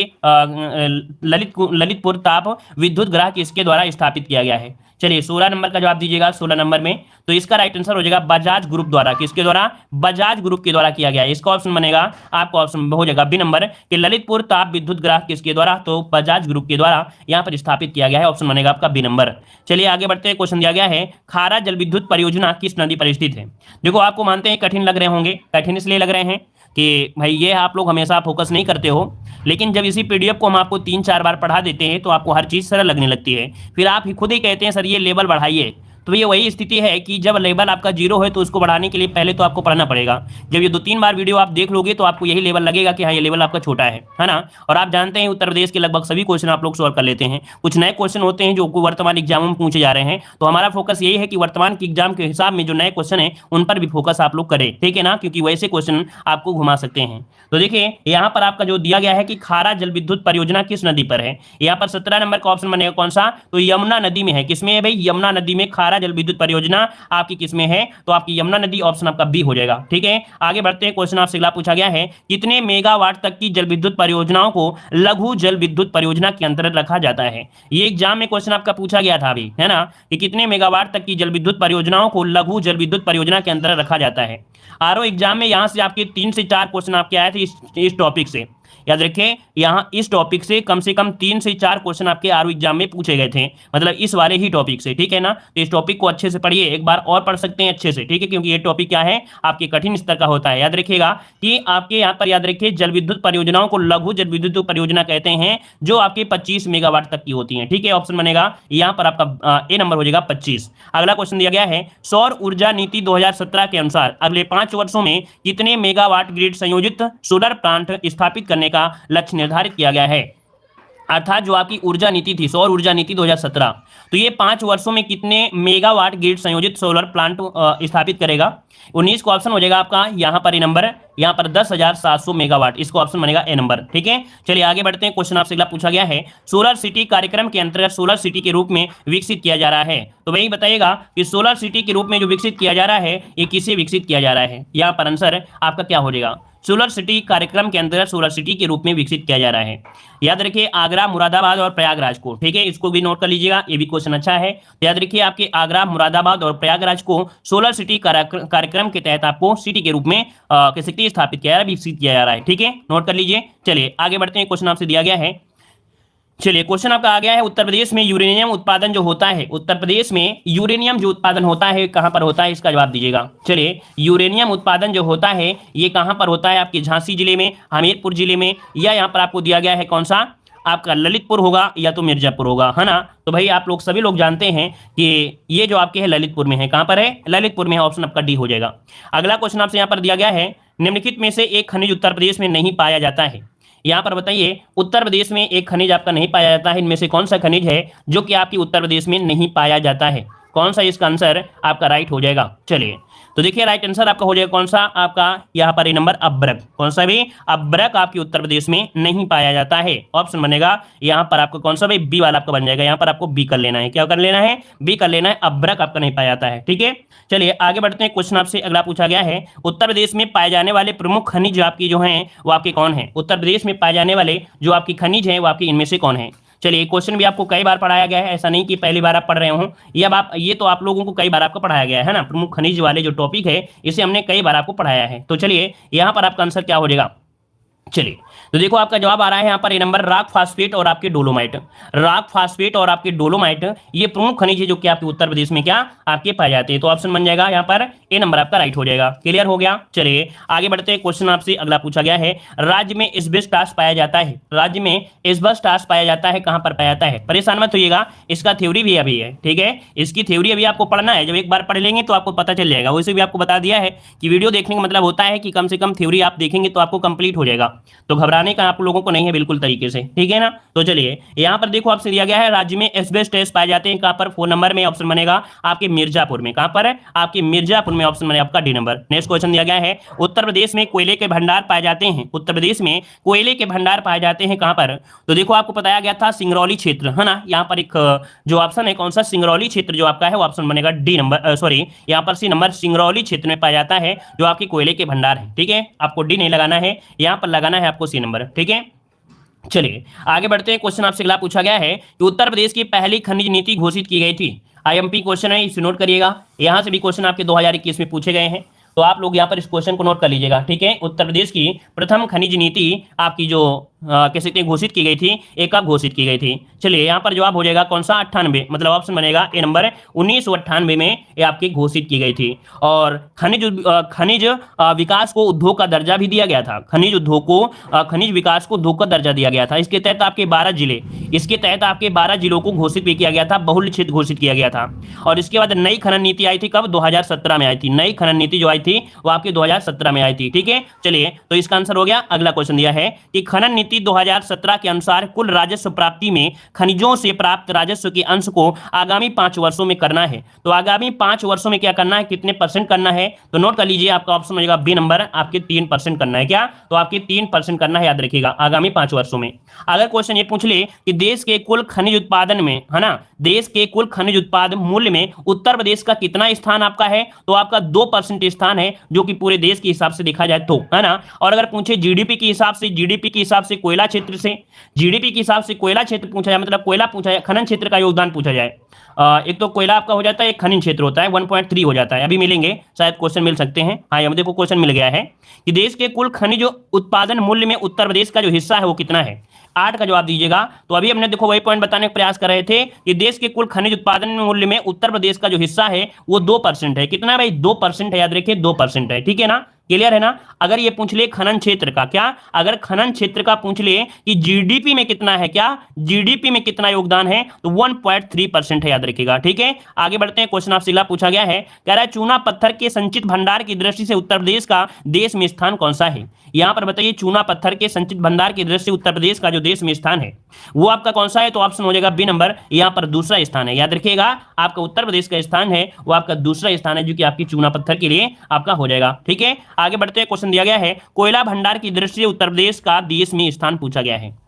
ललितपुर ताप विद्युत ग्रह किसके द्वारा स्थापित किया गया है? चलिए 16 नंबर का जवाब दीजिएगा, 16 नंबर में। तो इसका राइट आंसर हो जाएगा बजाज ग्रुप द्वारा। किसके द्वारा? बजाज ग्रुप के द्वारा किया गया है। इसका ऑप्शन बनेगा, आपका ऑप्शन हो जाएगा बी नंबर, कि ललितपुर ताप विद्युत ग्रह किसके द्वारा? तो बजाज ग्रुप के द्वारा यहाँ पर स्थापित किया गया है। ऑप्शन बनेगा आपका बी नंबर। चलिए आगे बढ़ते हैं, क्वेश्चन दिया गया है, खारा जल विद्युत परियोजना किस नदी पर स्थित है? देखो आपको मानते हैं कठिन लग रहे होंगे, कठिन इसलिए लग रहे हैं कि भाई ये आप लोग हमेशा फोकस नहीं करते हो, लेकिन जब इसी पीडीएफ को हम आपको 3-4 बार पढ़ा देते हैं तो आपको हर चीज़ सरल लगने लगती है। फिर आप ही खुद ही कहते हैं सर ये लेवल बढ़ाइए। तो ये वही स्थिति है कि जब लेवल आपका 0 है तो उसको बढ़ाने के लिए पहले तो आपको पढ़ना पड़ेगा। जब ये 2-3 बार वीडियो आप देख लोगे तो आपको यही लेवल लगेगा कि हाँ ये लेवल आपका छोटा है ना। और आप जानते हैं उत्तर प्रदेश के लगभग सभी क्वेश्चन आप लोग सॉल्व कर लेते हैं। कुछ नए क्वेश्चन होते हैं जो वर्तमान एग्जामों में पूछे जा रहे हैं, तो हमारा फोकस यही है कि वर्तमान के एग्जाम के हिसाब में जो नए क्वेश्चन है उन पर भी फोकस आप लोग करें, ठीक है ना, क्योंकि वैसे क्वेश्चन आपको घुमा सकते हैं। तो देखिए यहाँ पर आपका जो दिया गया है कि खारा जल विद्युत परियोजना किस नदी पर है, यहाँ पर 17 नंबर का ऑप्शन बनेगा कौन सा? तो यमुना नदी में है। किसमें है भाई? यमुना नदी में खारा जल विद्युत परियोजना आपकी किसमें है? तो आपकी यमुना नदी, ऑप्शन आपका बी हो जाएगा। ठीक है, आगे बढ़ते हैं, क्वेश्चन आपसे अगला पूछा गया है, कितने मेगावाट तक की जल विद्युत परियोजनाओं को लघु जल विद्युत परियोजना के अंतर्गत रखा जाता है? ये एग्जाम में क्वेश्चन आपका पूछा गया था अभी, है ना, कि कितने मेगावाट तक की जल विद्युत परियोजनाओं को लघु जल विद्युत परियोजना के अंतर्गत रखा जाता है? आरओ एग्जाम में यहां से आपके 3 से 4 क्वेश्चन आपके आए थे इस टॉपिक से। याद रखें, यहां इस टॉपिक से कम 3 से 4 क्वेश्चन आपके आरओ एग्जाम में पूछे गए थे, मतलब इस वाले ही टॉपिक से, ठीक है ना। तो इस टॉपिक को अच्छे से पढ़िए, एक बार और पढ़ सकते हैं अच्छे से, ठीक है, क्योंकि ये टॉपिक क्या है, आपके कठिन स्तर का होता है। याद रखिएगा कि आपके यहाँ पर याद रखिए जल विद्युत परियोजनाओं को लघु जल विद्युत परियोजना कहते हैं, जो आपके 25 मेगावाट तक की होती है। ठीक है, ऑप्शन बनेगा यहाँ पर आपका ए नंबर हो जाएगा 25। अगला क्वेश्चन दिया गया है, सौर ऊर्जा नीति 2017 के अनुसार अगले 5 वर्षों में कितने मेगावाट ग्रिड संयोजित सोलर प्लांट स्थापित करने का लक्ष्य निर्धारित किया गया है? अर्थात जो आपकी ऊर्जा नीति थी, सौर ऊर्जा नीति 2017, तो ये 5 वर्षों में कितने मेगावाट ग्रिड संयोजित सोलर प्लांट स्थापित करेगा? 19 का ऑप्शन हो जाएगा आपका यहाँ पर ए नंबर, यहाँ पर 10,700 मेगावाट, इसको ऑप्शन बनेगा ए नंबर। ठीक है, चलिए आगे बढ़ते हैं, क्वेश्चन आपसे अगला पूछा गया है, सोलर सिटी कार्यक्रम के अंतर्गत सोलर सिटी के रूप में विकसित किया जा रहा है, तो वही बताइएगा कि सोलर सिटी के रूप में जो विकसित किया जा रहा है ये किसे विकसित किया जा रहा है? यहाँ पर आंसर आपका क्या हो जाएगा? सोलर सिटी कार्यक्रम के अंतर्गत सोलर सिटी के रूप में विकसित किया जा रहा है। याद रखिए आगरा, मुरादाबाद और प्रयागराज को, ठीक है, इसको भी नोट कर लीजिएगा, ये भी क्वेश्चन अच्छा है। तो याद रखिए आपके आगरा, मुरादाबाद और प्रयागराज को सोलर सिटी कार्यक्रम के तहत आपको सिटी के रूप में कह सकते स्थापित किया जा रहा है, विकसित किया जा रहा है। ठीक है, नोट कर लीजिए। चलिए आगे बढ़ते हैं, क्वेश्चन आपसे दिया गया है, चलिए क्वेश्चन आपका आ गया है, उत्तर प्रदेश में यूरेनियम उत्पादन जो होता है, उत्तर प्रदेश में यूरेनियम जो उत्पादन होता है कहां पर होता है, इसका जवाब दीजिएगा। चलिए यूरेनियम उत्पादन जो होता है ये कहां पर होता है, आपके झांसी जिले में, हमीरपुर जिले में, या यहां पर आपको दिया गया है कौन सा, आपका ललितपुर होगा या तो मिर्जापुर होगा, है ना। तो भाई आप लोग सभी लोग जानते हैं कि ये जो आपके है ललितपुर में है, कहां पर है, ललितपुर में है, ऑप्शन आपका डी हो जाएगा। अगला क्वेश्चन आपसे यहां पर दिया गया है, निम्नलिखित में से एक खनिज उत्तर प्रदेश में नहीं पाया जाता है। यहाँ पर बताइए उत्तर प्रदेश में एक खनिज आपका नहीं पाया जाता है, इनमें से कौन सा खनिज है जो कि आपकी उत्तर प्रदेश में नहीं पाया जाता है, कौन सा इसका आंसर आपका राइट हो जाएगा। चलिए तो देखिए राइट आंसर आपका हो जाएगा कौन सा, आपका यहाँ पर ए नंबर अभ्रक, कौन सा भी, अभ्रक आपकी उत्तर प्रदेश में नहीं पाया जाता है। ऑप्शन बनेगा यहाँ पर आपका कौन सा भाई, बी वाला आपका बन जाएगा। यहाँ पर आपको बी कर लेना है, क्या कर लेना है, बी कर लेना है, अभ्रक आपका नहीं पाया जाता है। ठीक है चलिए आगे बढ़ते हैं, क्वेश्चन आपसे अगला पूछा गया है, उत्तर प्रदेश में पाए जाने वाले प्रमुख खनिज आपकी जो हैं वो आपके कौन है, उत्तर प्रदेश में पाए जाने वाले जो आपकी खनिज हैं वो आपकी इनमें से कौन है। चलिए क्वेश्चन भी आपको कई बार पढ़ाया गया है, ऐसा नहीं कि पहली बार आप पढ़ रहे हो, ये तो आप लोगों को कई बार आपको पढ़ाया गया है ना, प्रमुख खनिज वाले जो टॉपिक है इसे हमने कई बार आपको पढ़ाया है। तो चलिए यहाँ पर आपका आंसर क्या हो जाएगा, चलिए तो देखो आपका जवाब आ रहा है यहाँ पर ए नंबर रॉक फास्फेट और आपके डोलोमाइट, रॉक फास्फेट और आपके डोलोमाइट ये प्रमुख खनिज है जो कि आपके उत्तर प्रदेश में क्या आपके पाए जाते हैं। तो ऑप्शन बन जाएगा यहाँ पर ए नंबर आपका राइट हो जाएगा। क्लियर हो गया। चलिए आगे बढ़ते हैं, क्वेश्चन आपसे अगला पूछा गया है, राज्य में एस्बेस्टॉस पाया जाता है, राज्य में एस्बेस्टॉस पाया जाता है, कहां पर पाया जाता है, परेशान मत होइएगा, इसका थ्योरी भी अभी है। ठीक है इसकी थ्योरी अभी आपको पढ़ना है, जब एक बार पढ़ लेंगे तो आपको पता चल जाएगा। वैसे भी आपको बता दिया है कि वीडियो देखने का मतलब होता है कि कम से कम थ्योरी आप देखेंगे तो आपको कंप्लीट हो जाएगा, तो घबराने का आप लोगों को नहीं है बिल्कुल तरीके से। ठीक है ना। तो चलिए यहाँ पर देखो आपसे दिया गया है, राज्य में एस्बेस्टॉस पाए जाते हैं कहां पर, 4 नंबर में ऑप्शन बनेगा आपके मिर्जापुर में, कहां पर है, आपके मिर्जापुर में, ऑप्शन बनेगा आपका डी नंबर। नेक्स्ट क्वेश्चन दिया गया है, उत्तर प्रदेश में कोयले के भंडार पाए जाते हैं, उत्तर प्रदेश में कोयले के भंडार पाए जाते हैं कहां पर, तो देखो आपको बताया गया था सिंगरौली क्षेत्र, है ना। यहाँ पर एक जो ऑप्शन है कौन सा, सिंगरौली क्षेत्र जो आपका है वो ऑप्शन बनेगा डी नंबर, सॉरी यहाँ पर सी नंबर, सिंगरौली क्षेत्र में पाया जाता है जो आपके कोयले के भंडार है। ठीक है आपको डी नहीं लगाना है, यहाँ पर लगाना है आपको सी नंबर। ठीक है चलिए आगे बढ़ते हैं, क्वेश्चन आपसे अगला पूछा गया है कि उत्तर प्रदेश की पहली खनिज नीति घोषित की गई थी, आईएमपी क्वेश्चन है, इसे नोट करिएगा। यहां से भी क्वेश्चन आपके 2021 में पूछे गए हैं, तो आप लोग यहां पर इस क्वेश्चन को नोट कर लीजिएगा। ठीक है उत्तर प्रदेश की प्रथम खनिज नीति आपकी जो कह सकते हैं घोषित की गई थी, एक कब घोषित की गई थी। चलिए यहाँ पर जवाब हो जाएगा कौन सा, 98, मतलब ऑप्शन बनेगा ए नंबर, 1998 में ये आपकी घोषित की गई थी। और खनिज विकास को उद्योग का दर्जा भी दिया गया था, खनिज उद्योग को खनिज विकास को उद्योग का दर्जा दिया गया था। इसके तहत आपके 12 जिले, इसके तहत आपके 12 जिलों को घोषित भी किया गया था, बहुल क्षेत्र घोषित किया गया था। और इसके बाद नई खनन नीति आई थी कब, 2017 में आई थी, नई खनन नीति जो आई थी वो आपकी 2017 में आई थी। ठीक है चलिए तो इसका आंसर हो गया। अगला क्वेश्चन दिया है कि खनन नीति 2017 के अनुसार कुल राजस्व प्राप्ति में खनिजों से प्राप्त राजस्व के अंश को आगामी 5 वर्षों में करना है। तो आगामी 5 वर्षों में क्या करना है, कितने % करना है, तो नोट कर लीजिए आपका ऑप्शन हो जाएगा बी नंबर, आपके 3% करना है। क्या, तो आपके 3% करना है, याद रखिएगा आगामी 5 वर्षों में। अगर क्वेश्चन ये पूछ ले कि देश के कुल खनिज उत्पादन में, है ना, देश के कुल खनिज उत्पादन मूल्य में उत्तर प्रदेश का कितना स्थान आपका है, तो आपका 2% स्थान है, जो कि पूरे देश के हिसाब से देखा जाए तो, है ना। और अगर पूछे जीडीपी के हिसाब से, जीडीपी के हिसाब से कोयला क्षेत्र से, जीडीपी के हिसाब से कोयला क्षेत्र पूछा जाए, मतलब कोयला पूछा जाए, खनन क्षेत्र का योगदान पूछा जाए, एक तो कोयला आपका हो जाता है, एक खनन क्षेत्र होता है, 1.3 हो जाता है। अभी मिलेंगे, शायद क्वेश्चन मिल सकते हैं। हाँ हम देखो क्वेश्चन मिल गया है कि देश के कुल खनिज उत्पादन मूल्य में उत्तर प्रदेश का जो हिस्सा है वो कितना है, 8 का जवाब दीजिएगा। तो अभी हमने देखो वही पॉइंट बताने का प्रयास कर रहे थे कि देश के कुल खनिज उत्पादन मूल्य में उत्तर प्रदेश का जो हिस्सा है वो 2% है। कितना है भाई, 2% है, याद रखिए 2% है। ठीक है ना, क्लियर है ना। अगर ये पूछ ले खनन क्षेत्र का, क्या, अगर खनन क्षेत्र का पूछ ले कि जीडीपी में कितना है, क्या जीडीपी में कितना योगदान है, तो 1.3% है, याद रखिएगा। ठीक है आगे बढ़ते हैं, क्वेश्चन आपसे अगला पूछा गया है, कह रहा है चूना पत्थर के संचित भंडार की दृष्टि से उत्तर प्रदेश का देश में स्थान कौन सा है। यहां पर बताइए चूना पत्थर के संचित भंडार की दृष्टि से उत्तर प्रदेश का जो देश में स्थान है वो आपका कौन सा है, तो ऑप्शन हो जाएगा बी नंबर, यहां पर दूसरा स्थान है। याद रखिएगा आपका उत्तर प्रदेश का स्थान है वो आपका दूसरा स्थान है, जो कि आपकी चूना पत्थर के लिए आपका हो जाएगा। ठीक है आगे बढ़ते हैं, क्वेश्चन दिया गया है कोयला भंडार की दृष्टि से उत्तर प्रदेश का देश में स्थान पूछा गया है।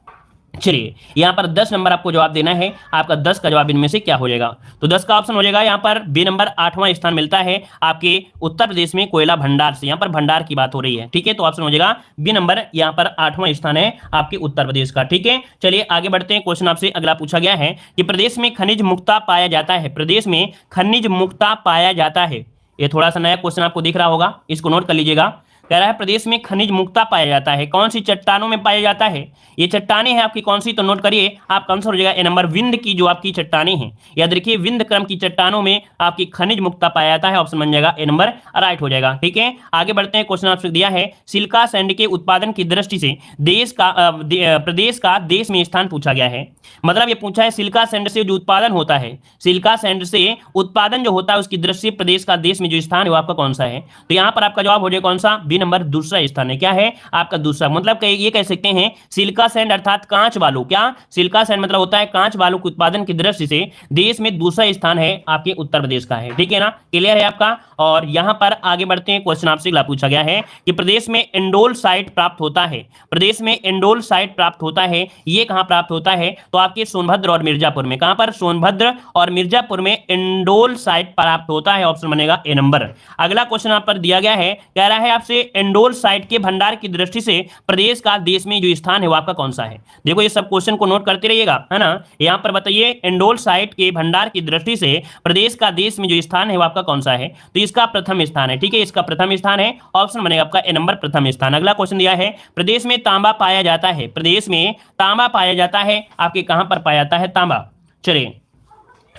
चलिए यहां पर 10 नंबर आपको जवाब देना है, आपका 10 का जवाब इनमें से क्या हो जाएगा, तो 10 का ऑप्शन हो जाएगा यहां पर बी नंबर, 8वां स्थान मिलता है आपके उत्तर प्रदेश में कोयला भंडार से। यहां पर भंडार की बात हो रही है। ठीक है तो ऑप्शन हो जाएगा बी नंबर, यहां पर 8वां स्थान है आपके उत्तर प्रदेश का। ठीक है चलिए आगे बढ़ते हैं, क्वेश्चन आपसे अगला पूछा गया है कि प्रदेश में खनिज मुक्ता पाया जाता है, प्रदेश में खनिज मुक्ता पाया जाता है। ये थोड़ा सा नया क्वेश्चन आपको दिख रहा होगा, इसको नोट कर लीजिएगा। कह रहा है प्रदेश में खनिज मुक्ता पाया जाता है, कौन सी चट्टानों में पाया जाता है? ये चट्टाने हैं आपकी कौन सी, तो नोट करिए आपका आंसर हो जाएगा ए नंबर, विंध्य की जो आपकी चट्टाने हैं, याद रखिए विंध्य क्रम की चट्टानों में आपकी खनिज मुक्ता पाया जाता है, ऑप्शन बन जाएगा ए नंबर राइट हो जाएगा। ठीक है, आगे बढ़ते हैं, क्वेश्चन आपसे दिया है सिल्का सैंड के उत्पादन की दृष्टि से प्रदेश का देश में स्थान पूछा गया है। मतलब ये पूछा है सिल्का सैंड से जो उत्पादन होता है, सिल्का सैंड से उत्पादन जो होता है उसकी दृष्टि से प्रदेश का देश में जो स्थान है वो आपका कौन सा है? तो यहां पर आपका जवाब हो जाएगा कौन सा, बी नंबर दूसरा स्थान है। क्या है आपका दूसरा, मतलब ये कह सकते हैं सिल्का सैंड अर्थात कांच बालू, क्या सिल्का सैंड मतलब होता है कांच बालू के उत्पादन की दृष्टि से देश में दूसरा स्थान है आपके उत्तर प्रदेश का है। ठीक है ना, क्लियर है आपका। और यहां पर आगे बढ़ते हैं, क्वेश्चन आपसे अगला पूछा गया है कि प्रदेश में एंडोल साइट प्राप्त होता है, प्रदेश में एंडोल साइट प्राप्त होता है, ये कहां प्राप्त होता है? तो आपके सोनभद्र और मिर्जापुर में। कहां पर? सोनभद्र और मिर्जापुर में एंडोल साइट प्राप्त होता है, ऑप्शन बनेगा ए नंबर। अगला क्वेश्चन आप पर दिया गया है, कह रहा है आपसे एंडोल साइट के भंडार की दृष्टि से प्रदेश का देश में जो स्थान है वो आपका कौन सा है? देखो ये सब क्वेश्चन को नोट करते रहिएगा, है ना। यहां पर बताइए एंडोल साइट के भंडार की दृष्टि से प्रदेश का देश में जो स्थान है वो आपका कौन सा है? तो इसका प्रथम स्थान है। ठीक है, इसका प्रथम स्थान है, ऑप्शन बनेगा आपका ए नंबर प्रथम स्थान। अगला क्वेश्चन दिया है प्रदेश में तांबा पाया जाता है, प्रदेश में तांबा पाया जाता है, आपके कहां पर पाया जाता है तांबा? चलिए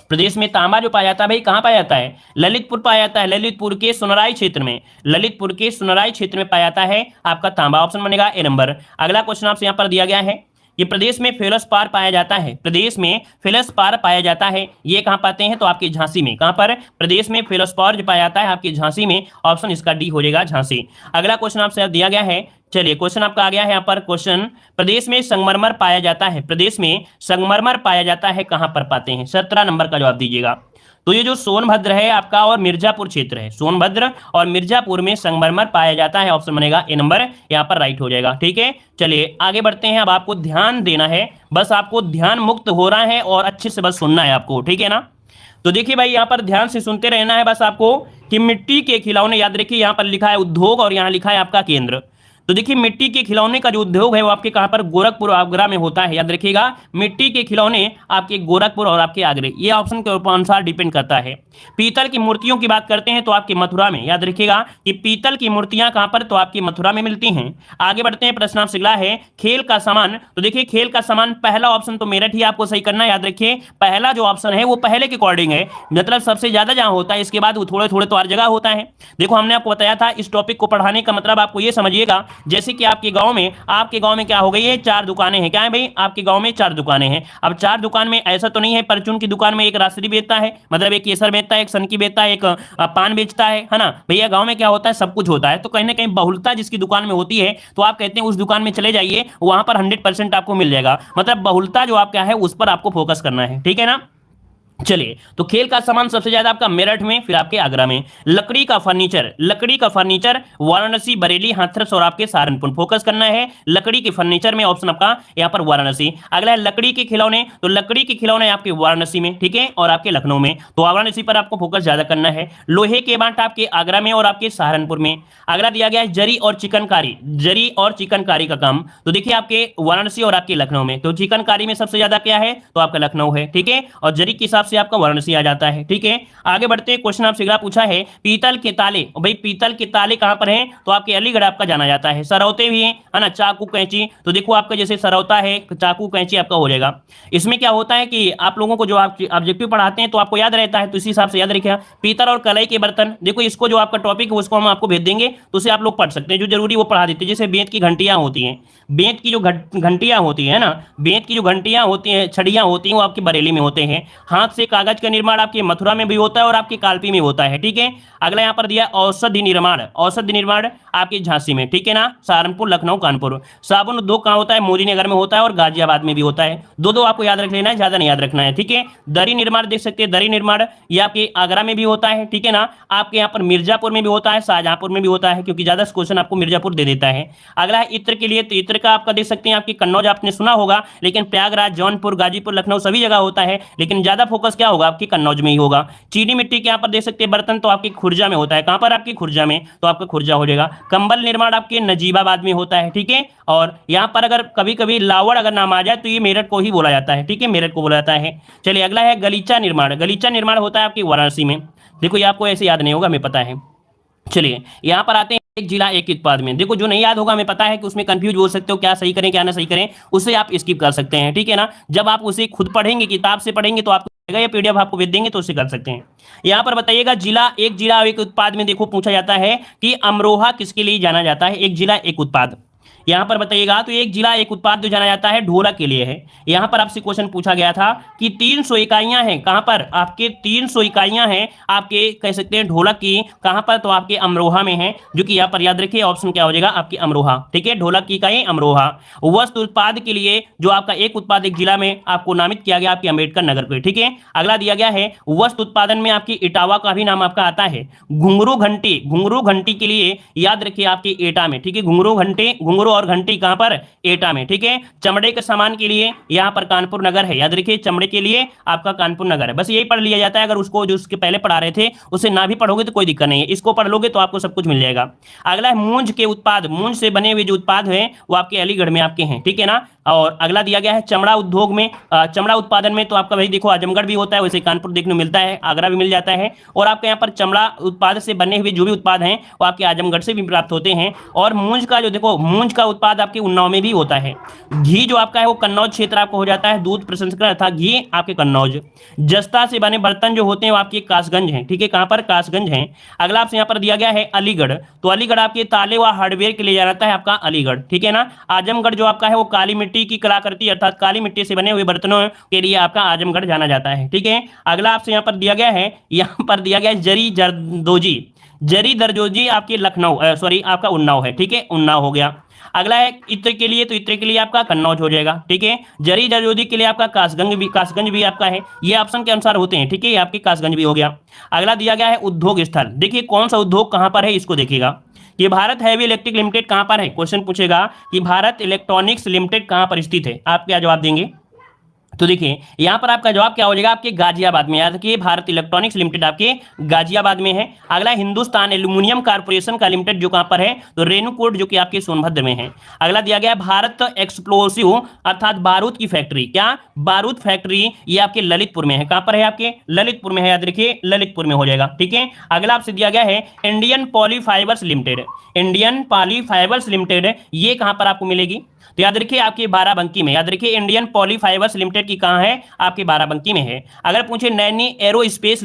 प्रदेश में तांबा जो पाया जाता है भाई कहां पाया जाता है? ललितपुर पाया जाता है, ललितपुर के सुनराई क्षेत्र में, ललितपुर के सुनराई क्षेत्र में पाया जाता है आपका तांबा, ऑप्शन बनेगा ए नंबर। अगला क्वेश्चन आपसे यहां पर दिया गया है कि प्रदेश में फेलोस्पार पाया जाता है, प्रदेश में फेलोस्पार पाया जाता है, ये कहां पाते हैं? तो आपके झांसी में। कहां पर? प्रदेश में फेलोस्पार जो पाया जाता है आपके झांसी में, ऑप्शन इसका डी हो जाएगा झांसी। अगला क्वेश्चन आपसे दिया गया है, चलिए क्वेश्चन आपका आ गया है यहाँ पर क्वेश्चन, प्रदेश में संगमरमर पाया जाता है, प्रदेश में संगमरमर पाया जाता है, कहां पर पाते हैं? 17 नंबर का जवाब दीजिएगा। तो ये जो सोनभद्र है आपका और मिर्जापुर क्षेत्र है, सोनभद्र और मिर्जापुर में संगमरमर पाया जाता है, ऑप्शन बनेगा ए नंबर, यहाँ पर राइट हो जाएगा। ठीक है, चलिए आगे बढ़ते हैं। अब आपको ध्यान देना है, बस आपको ध्यान मुक्त हो रहा है और अच्छे से बस सुनना है आपको, ठीक है ना। तो देखिए भाई यहाँ पर ध्यान से सुनते रहना है बस आपको कि मिट्टी के खिलौने, याद रखिए यहाँ पर लिखा है उद्योग और यहाँ लिखा है आपका केंद्र। तो देखिए मिट्टी के खिलौने का जो उद्योग है वो आपके कहां पर? गोरखपुर और आगरा में होता है, याद रखिएगा मिट्टी के खिलौने आपके गोरखपुर और आपके आगरे, ये ऑप्शन के अनुसार डिपेंड करता है। पीतल की मूर्तियों की बात करते हैं तो आपके मथुरा में, याद रखिएगा कि पीतल की मूर्तियां कहां पर? तो आपकी मथुरा में मिलती हैं। आगे बढ़ते हैं, प्रश्न आपसे अगला है खेल का सामान। तो देखिए खेल का सामान पहला ऑप्शन तो मेरठ ही आपको सही करना है, याद रखिए पहला जो ऑप्शन है वो पहले के अकॉर्डिंग है, मतलब सबसे ज्यादा जहां होता है, इसके बाद वो थोड़े थोड़े तो हर जगह होता है। देखो हमने आपको बताया था इस टॉपिक को पढ़ाने का मतलब आपको ये समझिएगा जैसे कि आपके गांव में क्या हो गई है? 4 दुकानें हैं। क्या है भाई? आपके गांव में 4 दुकानें हैं। अब 4 दुकान में ऐसा तो नहीं है परचून की दुकान में एक राशि बेचता है, मतलब एक केसर बेचता है, एक सनकी बेचता है, एक पान बेचता है ना भैया। गांव में क्या होता है? सब कुछ होता है। तो कहीं ना कहीं बहुलता जिसकी दुकान में होती है तो आप कहते हैं उस दुकान में चले जाइए, वहां पर 100% आपको मिल जाएगा। मतलब बहुलता जो आपका है उस पर आपको फोकस करना है, ठीक है ना। चलिए तो खेल का सामान सबसे ज्यादा आपका मेरठ में, फिर आपके आगरा में। लकड़ी का फर्नीचर वाराणसी, बरेली, हाथरस और आपके सहारनपुर, फोकस करना है लकड़ी के फर्नीचर में, ऑप्शन आपका यहाँ पर वाराणसी। अगला है लकड़ी के खिलौने, तो लकड़ी के खिलौने आपके वाराणसी में, ठीक है, और आपके लखनऊ में, तो वाराणसी पर आपको फोकस ज्यादा करना है। लोहे के बाट आपके आगरा में और आपके सहारनपुर में। अगला दिया गया है जरी और चिकनकारी का काम, तो देखिए आपके वाराणसी और आपके लखनऊ में। तो चिकनकारी में सबसे ज्यादा क्या है? तो आपका लखनऊ है, ठीक है, और जरी के हिसाब से आपका वाराणसी आ जाता है, ठीक है। आगे बढ़ते हैं, क्वेश्चन आपसे अगला पूछा है पीतल के ताले, भाई पीतल के ताले कहां पर हैं? तो आपके अलीगढ़ आपका जाना जाता है। सरौते भी हैं, है ना, चाकू कैंची, तो देखो आपका जैसे सरौता है, चाकू कैंची आपका हो जाएगा। इसमें क्या होता है कि आप लोगों को जो आप ऑब्जेक्टिव पढ़ाते हैं तो आपको याद रहता है, तो इसी हिसाब से याद रखिएगा। पीतल और कलाई के बर्तन, देखो इसको जो आपका टॉपिक है उसको हम आपको भेज देंगे, तो उसे आप लोग पढ़ सकते हैं, जो जरूरी वो पढ़ा देते हैं। जैसे बेंत की घंटियां होती हैं, बेंत की जो घंटियां होती है ना, बेंत की जो घंटियां होती हैं, छड़ियां होती हैं, वो आपकी बरेली में होते हैं। हाथ से कागज का निर्माण आपके मथुरा में भी होता है और आपकी कालपी में होता है, ठीक है। अगला यहाँ पर दिया औषधि निर्माण आपके झांसी में, ठीक है ना, सहारनपुर, लखनऊ, कानपुर। साबुन उद्योग कहाँ होता है? मोदीनगर में होता है और गाजियाबाद में भी होता है। दो आपको याद रख लेना है, ज्यादा नहीं याद रखना है, ठीक है। दरी निर्माण देख सकते हैं, दरी निर्माण ये आपके आगरा में भी होता है, ठीक है ना। आपके यहाँ पर मिर्जापुर में भी होता है, शाहजहांपुर में भी होता है, क्योंकि ज्यादा क्वेश्चन आपको मिर्जापुर दे देता है। अगला है इत्र के लिए, तो इत्र का आपका देख सकते हैं आपकी कन्नौज आपने सुना होगा, लेकिन प्रयागराज, जौनपुर, गाजीपुर, लखनऊ सभी जगह होता है, लेकिन ज्यादा फोकस क्या होगा? आपकी कन्नौज में ही होगा। चीनी मिट्टी के यहाँ पर देख सकते हैं बर्तन, तो आपकी खुर्जा में होता है। कहां पर? आपकी खुर्जा में, तो आपका खुर्जा हो जाएगा। कंबल निर्माण आपके नजीबाबाद में होता है, ठीक है। और यहाँ पर अगर कभी कभी लावड़ अगर नाम आ जाए तो ये मेरठ को ही बोला जाता है, ठीक है, मेरठ को बोला जाता है। चलिए अगला है गलीचा निर्माण होता है आपकी वाराणसी में। देखो ये आपको ऐसे याद नहीं होगा, हमें पता है। चलिए यहाँ पर आते हैं। एक जिला एक उत्पाद में, देखो जो नहीं याद होगा, हमें पता है कि उसमें कंफ्यूज हो सकते हो, क्या सही करें क्या ना सही करें, उससे आप स्किप कर सकते हैं, ठीक है ना। जब आप उसे खुद पढ़ेंगे, किताब से पढ़ेंगे, तो आपको या पीडीएफ आपको भेज देंगे तो उससे कर सकते हैं। यहाँ पर बताइएगा, जिला एक उत्पाद में देखो पूछा जाता है कि अमरोहा किसके लिए जाना जाता है, एक जिला एक उत्पाद। यहाँ पर बताइएगा, तो एक जिला एक उत्पाद जो जाना जाता है ढोलक के लिए है। यहाँ पर आपसे क्वेश्चन पूछा गया था कि 300 इकाइयां हैं, कहां पर आपके 300 इकाइयां हैं आपके, कह सकते हैं ढोलक की, कहां पर, तो आपके अमरोहा में है, जो कि यहाँ पर याद रखिए ऑप्शन क्या हो जाएगा आपकी अमरोहा, ठीक है, ढोलक की इकाई अमरोहा। वस्त्र उत्पाद के लिए जो आपका एक उत्पाद एक जिला में आपको नामित किया गया आपके अम्बेडकर नगर को, ठीक है। अगला दिया गया है, वस्त्र उत्पादन में आपकी इटावा का भी नाम आपका आता है। घुंघरू घंटी के लिए याद रखिए आपके एटा में, ठीक है, घुंघरू और घंटी कहां पर, एटा में, ठीक है। चमड़े के सामान के लिए यहां पर कानपुर नगर है, याद रखिए चमड़े के लिए आपका कानपुर नगर है। बस यही पढ़ लिया जाता है, अगर उसको जो उसके पहले पढ़ा रहे थे उसे ना भी पढ़ोगे तो कोई दिक्कत नहीं है, इसको पढ़ लोगे तो आपको सब कुछ मिल जाएगा। अगला है मूंज के उत्पाद, मूंज से बने हुए जो उत्पाद हैं वो आपके अलीगढ़ में आपके हैं, ठीक है ना। और अगला दिया गया है चमड़ा उद्योग में, चमड़ा उत्पादन में तो आपका भाई देखो आजमगढ़ भी होता है, वैसे कानपुर देखने को मिलता है, आगरा भी मिल जाता है, और आपके यहाँ पर चमड़ा उत्पाद से बने हुए जो भी उत्पाद हैं वो आपके आजमगढ़ से भी प्राप्त होते हैं। और मूंज का जो देखो, मूंज का उत्पाद आपके उन्नाव में भी होता है। घी जो आपका है वो कन्नौज क्षेत्र आपको हो जाता है, दूध प्रसंस्करण अर्थात घी आपके कन्नौज। जस्ता से बने बर्तन जो होते हैं वो आपके कासगंज हैं, ठीक है, कहां पर, कासगंज हैं। अगला आपसे यहाँ पर दिया गया है अलीगढ़, तो अलीगढ़ आपके ताले व हार्डवेयर के लिए जाता है आपका अलीगढ़, ठीक है ना। आजमगढ़ जो आपका है वो काली मिट्टी की कलाकृति अर्थात काली मिट्टी से बने हुए बर्तनों के लिए आपका आजमगढ़ जाना जाता है, ठीक है। अगला आपसे यहाँ पर दिया गया है, यहाँ पर दिया गया है जरी दरदोजी आपके लखनऊ, सॉरी आपका उन्नाव है, ठीक है, उन्नाव हो गया। अगला है इत्र के लिए, तो इत्र के लिए आपका कन्नौज हो जाएगा, ठीक है। जरी दरदोजी के लिए आपका कासगंज भी आपका है, ये ऑप्शन के अनुसार होते हैं, ठीक है, ये आपके कासगंज भी हो गया। अगला दिया गया है उद्योग स्थल, देखिए कौन सा उद्योग कहां पर है इसको देखिएगा, कि भारत हैवी इलेक्ट्रिक लिमिटेड कहां पर है, क्वेश्चन पूछेगा कि भारत इलेक्ट्रॉनिक्स लिमिटेड कहां पर स्थित है, आप क्या जवाब देंगे। तो देखिए यहां पर आपका जवाब क्या हो जाएगा, आपके गाजियाबाद में, याद रखिए भारत इलेक्ट्रॉनिक्स लिमिटेड आपके गाजियाबाद में है। अगला हिंदुस्तान एल्यूमिनियम कॉर्पोरेशन का लिमिटेड जो कहां पर है, तो रेणुकूट जो कि आपके सोनभद्र में है। अगला दिया गया भारत एक्सप्लोसिव अर्थात बारूद की फैक्ट्री, क्या बारूद फैक्ट्री, ये आपके ललितपुर में है, कहां पर है, आपके ललितपुर में है, याद रखिए ललितपुर में हो जाएगा, ठीक है। अगला आपसे दिया गया है इंडियन पॉलीफाइबर्स लिमिटेड, इंडियन पॉलीफाइबर्स लिमिटेड ये कहां पर आपको मिलेगी, तो याद रखिए आपके बाराबंकी में, याद रखिए इंडियन पॉलीफाइबर्स लिमिटेड की कहां है, आपके बाराबंकी में है। अगर पूछे नैनी एरोस्पेस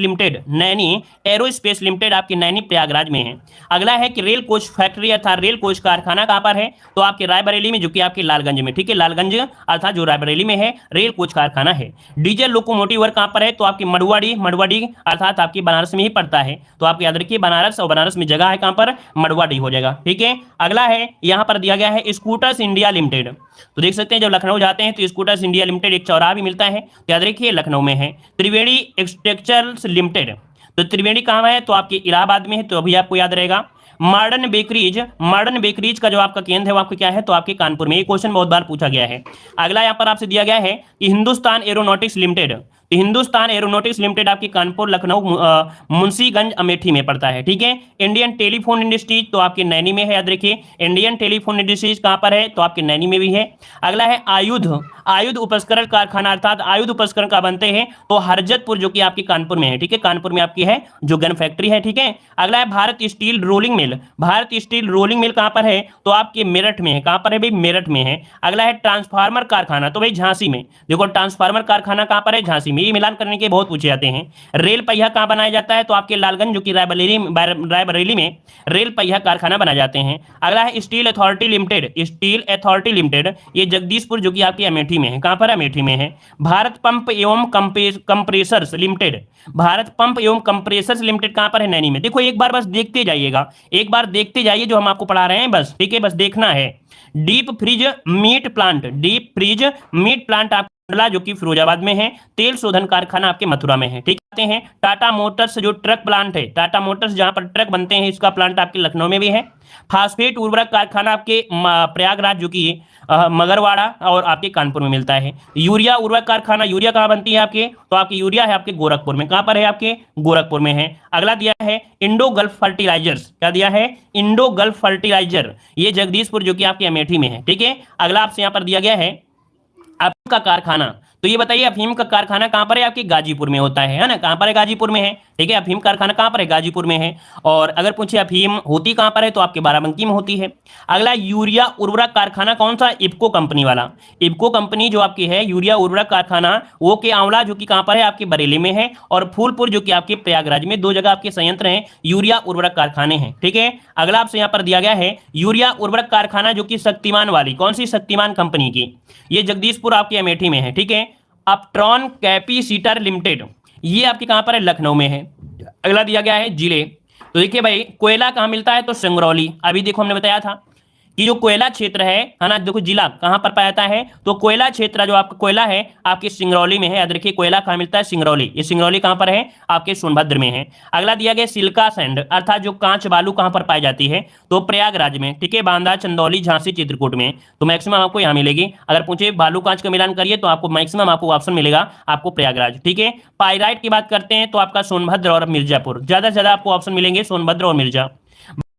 लिमिटेड आपके नैनी प्रयागराज में है। अगला है कि रेल कोच फैक्ट्री अर्थात रेल कोच कारखाना कहां पर है, तो आपके रायबरेली में, जो कि आपके लालगंज में, ठीक है, लालगंज अर्थात जो रायबरेली में है रेल कोच कारखाना है। डीजल लोकोमोटिव वर्क कहां पर है, तो आपके मड़वाड़ी अर्थात आपके बनारस में ही पड़ता है, तो आप याद रखिए बनारस, और बनारस में जगह है कहां पर, मड़वाड़ी हो जाएगा, ठीक है। अगला है यहां पर दिया गया है स्कूटर्स इंडिया लिमिटेड, तो देख सकते हैं जब लखनऊ जाते हैं तो स्कूटर्स इंडिया लिमिटेड एक चौराहा भी मिलता है, तो याद रखिए लखनऊ में है। त्रिवेणी एक्सटेक्चर्स लिमिटेड, तो त्रिवेणी कहां है, तो आपके इलाहाबाद में है, तो अभी आपको याद रहेगा। मॉडर्न बेकरीज का जो आपका केंद्र है वो आपका क्या है, तो आपके कानपुर में, ये क्वेश्चन बहुत बार पूछा गया है। अगला यहां पर आपसे दिया गया है कि हिंदुस्तान एरोनॉटिक्स लिमिटेड, तो हिंदुस्तान एरोनॉटिक्स लिमिटेड आपकी कानपुर, लखनऊ, मुंशीगंज, अमेठी में पड़ता है, ठीक है। इंडियन टेलीफोन इंडस्ट्रीज तो आपके नैनी में है, याद रखिए इंडियन टेलीफोन इंडस्ट्रीज कहां पर है, तो आपके नैनी में भी है। अगला है आयुध उपस्करण कारखाना अर्थात आयुध उपस्करण का बनते हैं, तो हरजतपुर जो कि आपके कानपुर में है, ठीक है, कानपुर में आपकी है जो गन फैक्ट्री है, ठीक है। अगला है भारत स्टील रोलिंग मिल कहां पर है, तो आपके मेरठ में है, कहां पर है भाई, मेरठ में है। अगला है ट्रांसफार्मर कारखाना, तो भाई झांसी में, देखो ट्रांसफार्मर कारखाना कहां पर है, झांसी में, ये मिलान करने के बहुत पूछे जाते हैं। रेल पहिया कहां बनाया जाता है, तो आपके लालगंज जो कि रायबरेली में रेल पहिया कारखाना बनाए जाते हैं। अगला है स्टील अथॉरिटी लिमिटेड, ये जगदीशपुर जो कि आपकी अमेठी में है, कहां पर, अमेठी में है। भारत पंप एवं कंप्रेसर्स लिमिटेड कहां पर है, नैनी में। देखो एक बार बस देखते जाइएगा, एक बार देखते जाइए जो हम आपको पढ़ा रहे हैं, बस ठीक है, बस देखना है। डीप फ्रीज मीट प्लांट आप जो कि फिरोजाबाद में है। तेल शोधन कारखाना आपके मथुरा में है, ठीक है। टाटा मोटर्स जो ट्रक प्लांट है, टाटा मोटर्स जहां पर ट्रक बनते हैं, इसका प्लांट आपके लखनऊ में भी है। फास्फेट उर्वरक कारखाना आपके प्रयागराज जो कि मगरवाड़ा और आपके कानपुर में मिलता है। यूरिया उर्वरक कारखाना, यूरिया कहां बनती है आपके, तो आपकी यूरिया है आपके गोरखपुर में, कहां पर है, आपके गोरखपुर में है। अगला दिया है इंडो गल्फ फर्टिलाइजर्स, क्या दिया है, इंडो गल्फ फर्टिलाइजर, ये जगदीशपुर जो कि आपके अमेठी में है, ठीक है। अगला आपसे यहां पर दिया गया है आप का कारखाना, तो ये बताइए अफीम का कारखाना कहां पर है? आपके गाजीपुर में होता है ना? कहां पर है? गाजीपुर में है। ठीक है, अफीम कारखाना कहां पर है? गाजीपुर में है। और अगर पूछे अफीम होती कहां पर है, तो आपके बाराबंकी में होती है। अगला यूरिया उर्वरक कारखाना कौन सा? इफको कंपनी वाला। इफको कंपनी जो आपकी है यूरिया उर्वरक कारखाना, वो के आंवला जो कि कहां पर है? आपके बरेली में है। और फूलपुर जो कि आपके प्रयागराज में, दो जगह आपके संयंत्र हैं यूरिया उर्वरक कारखाने हैं। ठीक है, अगला आपसे यहां पर दिया गया है यूरिया उर्वरक कारखाना जो कि शक्तिमान वाली, कौन सी? शक्तिमान कंपनी की, ये जगदीशपुर आपके अमेठी में है। ठीक है, अपट्रॉन कैपेसिटर लिमिटेड, ये आपके कहां पर है? लखनऊ में है। अगला दिया गया है जिले, तो देखिए भाई कोयला कहां मिलता है? तो सिंगरौली। अभी देखो हमने बताया था कि जो कोयला क्षेत्र है ना, देखो जिला कहां पर पाया जाता है? तो कोयला क्षेत्र जो आपका कोयला है आपके सिंगरौली में है। याद रखिए कोयला कहां मिलता है? सिंगरौली। ये सिंगरौली कहां पर है? आपके सोनभद्र में है। अगला दिया गया सिल्का सैंड, अर्थात जो कांच बालू कहां पर पाई जाती है? तो प्रयागराज में। ठीक है, बांदा, चंदौली, झांसी, चित्रकूट में, तो मैक्सिमम आपको यहां मिलेगी। अगर पूछे बालू कांच का मिलान करिए तो आपको मैक्सिमम आपको ऑप्शन मिलेगा आपको प्रयागराज। ठीक है, पाइराइट की बात करते हैं तो आपका सोनभद्र और मिर्जापुर, ज्यादा से ज्यादा आपको ऑप्शन मिलेंगे सोनभद्र और मिर्जा,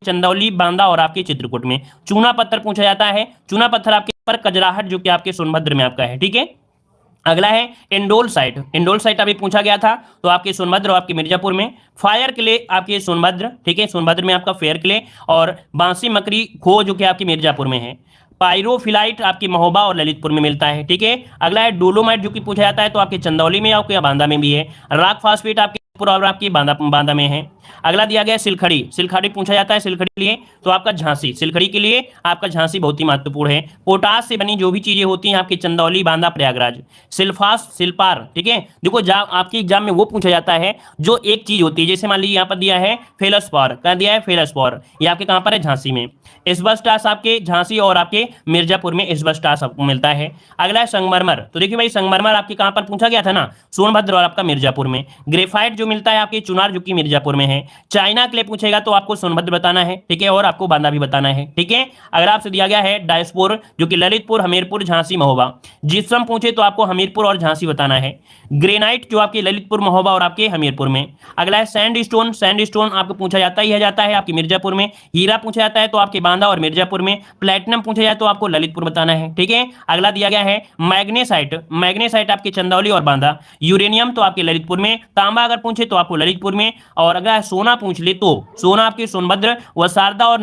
चंदौली, बांदा और आपके चित्रकूट में। चूना पत्थर पूछा जाता है, चूना पत्थर आपके पर कजराहट जो कि आपके सोनभद्र में आपका है। ठीक है, अगला है इंडोल साइट। इंडोल साइट अभी पूछा गया था, तो आपके सोनभद्र और आपके मिर्जापुर में। फायर क्ले आपके सोनभद्र। ठीक है, सोनभद्र में आपका फेयर क्ले। और बांसी मकरी खो जो कि आपके मिर्जापुर में है। पायरोफिलाइट आपकी महोबा और ललितपुर में मिलता है। ठीक है, अगला है डोलोमाइट जो कि पूछा जाता है, तो आपके चंदौली में आपके बांदा में भी है। रॉक फास्फेट आपके और आपकी बांदा में है। अगला दिया गया सिलखड़ी। सिलखड़ी पूछा जाता है, सिलखड़ी के लिए तो आपका झांसी, सिलखड़ी के लिए आपका झांसी बहुत ही महत्वपूर्ण है। पोटास से बनी जो भी चीजें होती हैं आपके चंदौली, बांदा, प्रयागराज। सिल्फास, सिल्पार। ठीक है, देखो आपके एग्जाम में वो पूछा जाता है जो एक चीज होती है, जैसे मान लीजिए यहाँ पर दिया है फेलस्पॉर, क्या दिया है? फेलस्पॉर, ये आपके कहां पर है? झांसी में। एस्बेस्टॉस आपके झांसी और आपके मिर्जापुर में एस्बेस्टॉस आपको मिलता है। अगला है संगमरमर, तो देखिए भाई संगमरमर आपके कहां पर पूछा गया था ना? सोनभद्र और आपका मिर्जापुर में। ग्रेफाइट जो मिलता है आपके चुनार जो कि मिर्जापुर में है। चाइना क्ले पूछेगा तो आपको सोनभद्र बताना है। ठीक है, और आपको बांदा भी बताना है। ठीक है, अगर आपसे दिया गया है डायस्पोर जो कि ललितपुर, हमीरपुर, झांसी, महोबा। जिप्सम पूछे तो आपको हमीरपुर और झांसी बताना है। ग्रेनाइट जो आपके ललितपुर, महोबा और आपके हमीरपुर में। अगला है सैंडस्टोन। सैंडस्टोन आपको पूछा जाता ही जाता है आपके मिर्जापुर में। हीरा पूछा जाता है तो आपके बांदा और मिर्जापुर में। प्लैटिनम पूछा जाए तो आपको ललितपुर बताना है। ठीक है, अगला दिया गया है मैग्नेसाइट। मैग्नेसाइट आपके चंदौली और बांदा। यूरेनियम तो आपके ललितपुर में। तांबा अगर पूछे तो आपको ललितपुर में। और अगर सोना पूछ ले तो सोना आपके सोनभद्र व शारदा और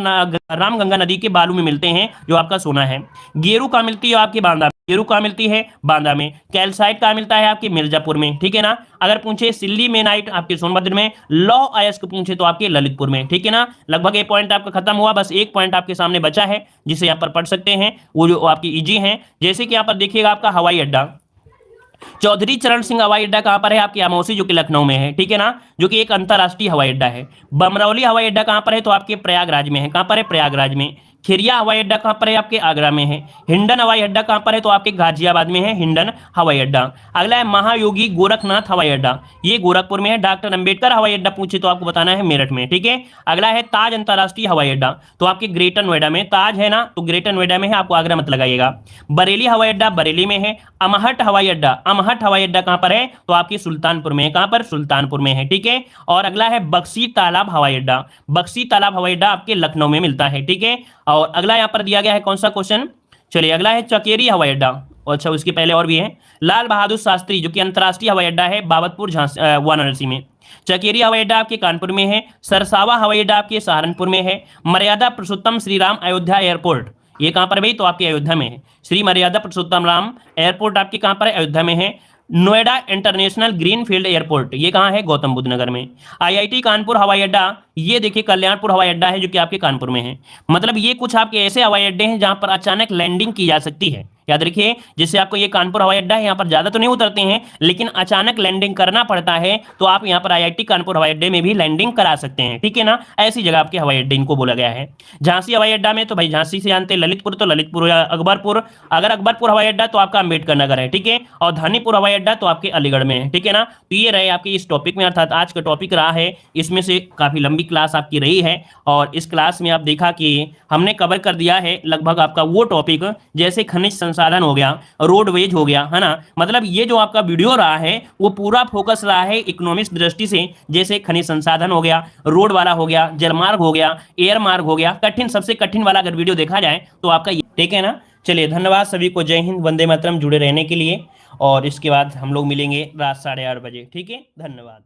रामगंगा नदी के बालू में मिलते हैं जो आपका सोना है। गेरू कहाँ मिलती है? आपके बांदा। गेरू कहाँ मिलती है? बांदा में। कैल्साइट कहाँ मिलता है? आपके मिर्जापुर में। ठीक है ना, अगर पूछे सिल्लीमेनाइट आपके सोनभद्र में। लौ अयस्क पूछे तो आपके ललितपुर में। ठीक है ना, लगभग एक पॉइंट आपका खत्म हुआ, बस एक पॉइंट आपके सामने बचा है जिसे यहाँ पर पढ़ सकते हैं, वो जो आपकी इजी है। जैसे कि यहाँ पर देखिएगा आपका हवाई अड्डा, चौधरी चरण सिंह हवाई अड्डा कहां पर है? आपकी अमौसी जो कि लखनऊ में है। ठीक है ना, जो कि एक अंतरराष्ट्रीय हवाई अड्डा है। बमरौली हवाई अड्डा कहां पर है? तो आपके प्रयागराज में है। कहां पर है? प्रयागराज में। खिरिया हवाई अड्डा कहां पर है? आपके आगरा में है। हिंडन हवाई अड्डा कहां पर है? तो आपके गाजियाबाद में है हिंडन हवाई अड्डा। अगला है महायोगी गोरखनाथ हवाई अड्डा, ये गोरखपुर में है। डॉक्टर अंबेडकर हवाई अड्डा पूछे तो आपको बताना है मेरठ में। ठीक है, अगला है ताज अंतरराष्ट्रीय हवाई अड्डा, तो आपके ग्रेटर नोएडा में। ताज है ना, तो ग्रेटर नोएडा में है, आपको आगरा मत लगाइएगा। बरेली हवाई अड्डा बरेली में है। अमहट हवाई अड्डा, अमहट हवाई अड्डा कहां पर है? तो आपके सुल्तानपुर में है। कहां पर? सुल्तानपुर में है। ठीक है, और अगला है बक्सी तालाब हवाई अड्डा। बक्सी तालाब हवाई अड्डा आपके लखनऊ में मिलता है। ठीक है, और अगला यहां पर दिया गया है कौन सा क्वेश्चन? चलिए अगला है चकेरी हवाई अड्डा। अच्छा, उसके पहले और भी है लाल बहादुर शास्त्री जो कि अंतरराष्ट्रीय हवाई अड्डा है, बाबतपुर वाराणसी में। चकेरी हवाई अड्डा आपके कानपुर में है। सरसावा हवाई अड्डा आपके सहारनपुर में है। मर्यादा पुरुषोत्तम श्री राम अयोध्या एयरपोर्ट, ये कहां पर भाई? तो आपके अयोध्या में है। श्री मर्यादा पुरुषोत्तम राम एयरपोर्ट आपके कहां पर है? अयोध्या में है। नोएडा इंटरनेशनल ग्रीनफील्ड एयरपोर्ट, ये कहां है? गौतम बुद्ध नगर में। आईआईटी कानपुर हवाई अड्डा, ये देखिए कल्याणपुर हवाई अड्डा है जो कि आपके कानपुर में है। मतलब ये कुछ आपके ऐसे हवाई अड्डे हैं जहां पर अचानक लैंडिंग की जा सकती है। याद रखिए, जैसे आपको ये कानपुर हवाई अड्डा है, यहाँ पर ज्यादा तो नहीं उतरते हैं, लेकिन अचानक लैंडिंग करना पड़ता है तो आप यहाँ पर आईआईटी कानपुर हवाई अड्डे में भी लैंडिंग करा सकते हैं। ठीक है ना, ऐसी जगह आपके हवाई अड्डे इनको बोला गया है। झांसी हवाई अड्डा में तो भाई झांसी से जानते हैं, ललितपुर तो ललितपुर या अकबरपुर, अगर अकबरपुर हवाई अड्डा तो आपका अंबेडकर नगर है। ठीक है, और धानीपुर हवाई अड्डा तो आपके अलीगढ़ में है। ठीक है ना, तो ये रहे आपके इस टॉपिक में, अर्थात आज का टॉपिक रहा है, इसमें से काफी लंबी क्लास आपकी रही है। और इस क्लास में आप देखा कि हमने कवर कर दिया है लगभग आपका वो टॉपिक जैसे खनिज संसाधन हो गया, रोडवेज हो गया, है ना। मतलब ये जो आपका वीडियो रहा है वो पूरा फोकस रहा है इकोनॉमिक्स दृष्टि से, जैसे खनिज संसाधन हो गया, रोड वाला हो गया, जलमार्ग हो गया, एयर मार्ग हो गया। कठिन, सबसे कठिन वाला अगर वीडियो देखा जाए तो आपका, ठीक है ना। चलिए धन्यवाद सभी को, जय हिंद, वंदे मातरम, जुड़े रहने के लिए। और इसके बाद हम लोग मिलेंगे रात 8:30 बजे, ठीक है, धन्यवाद।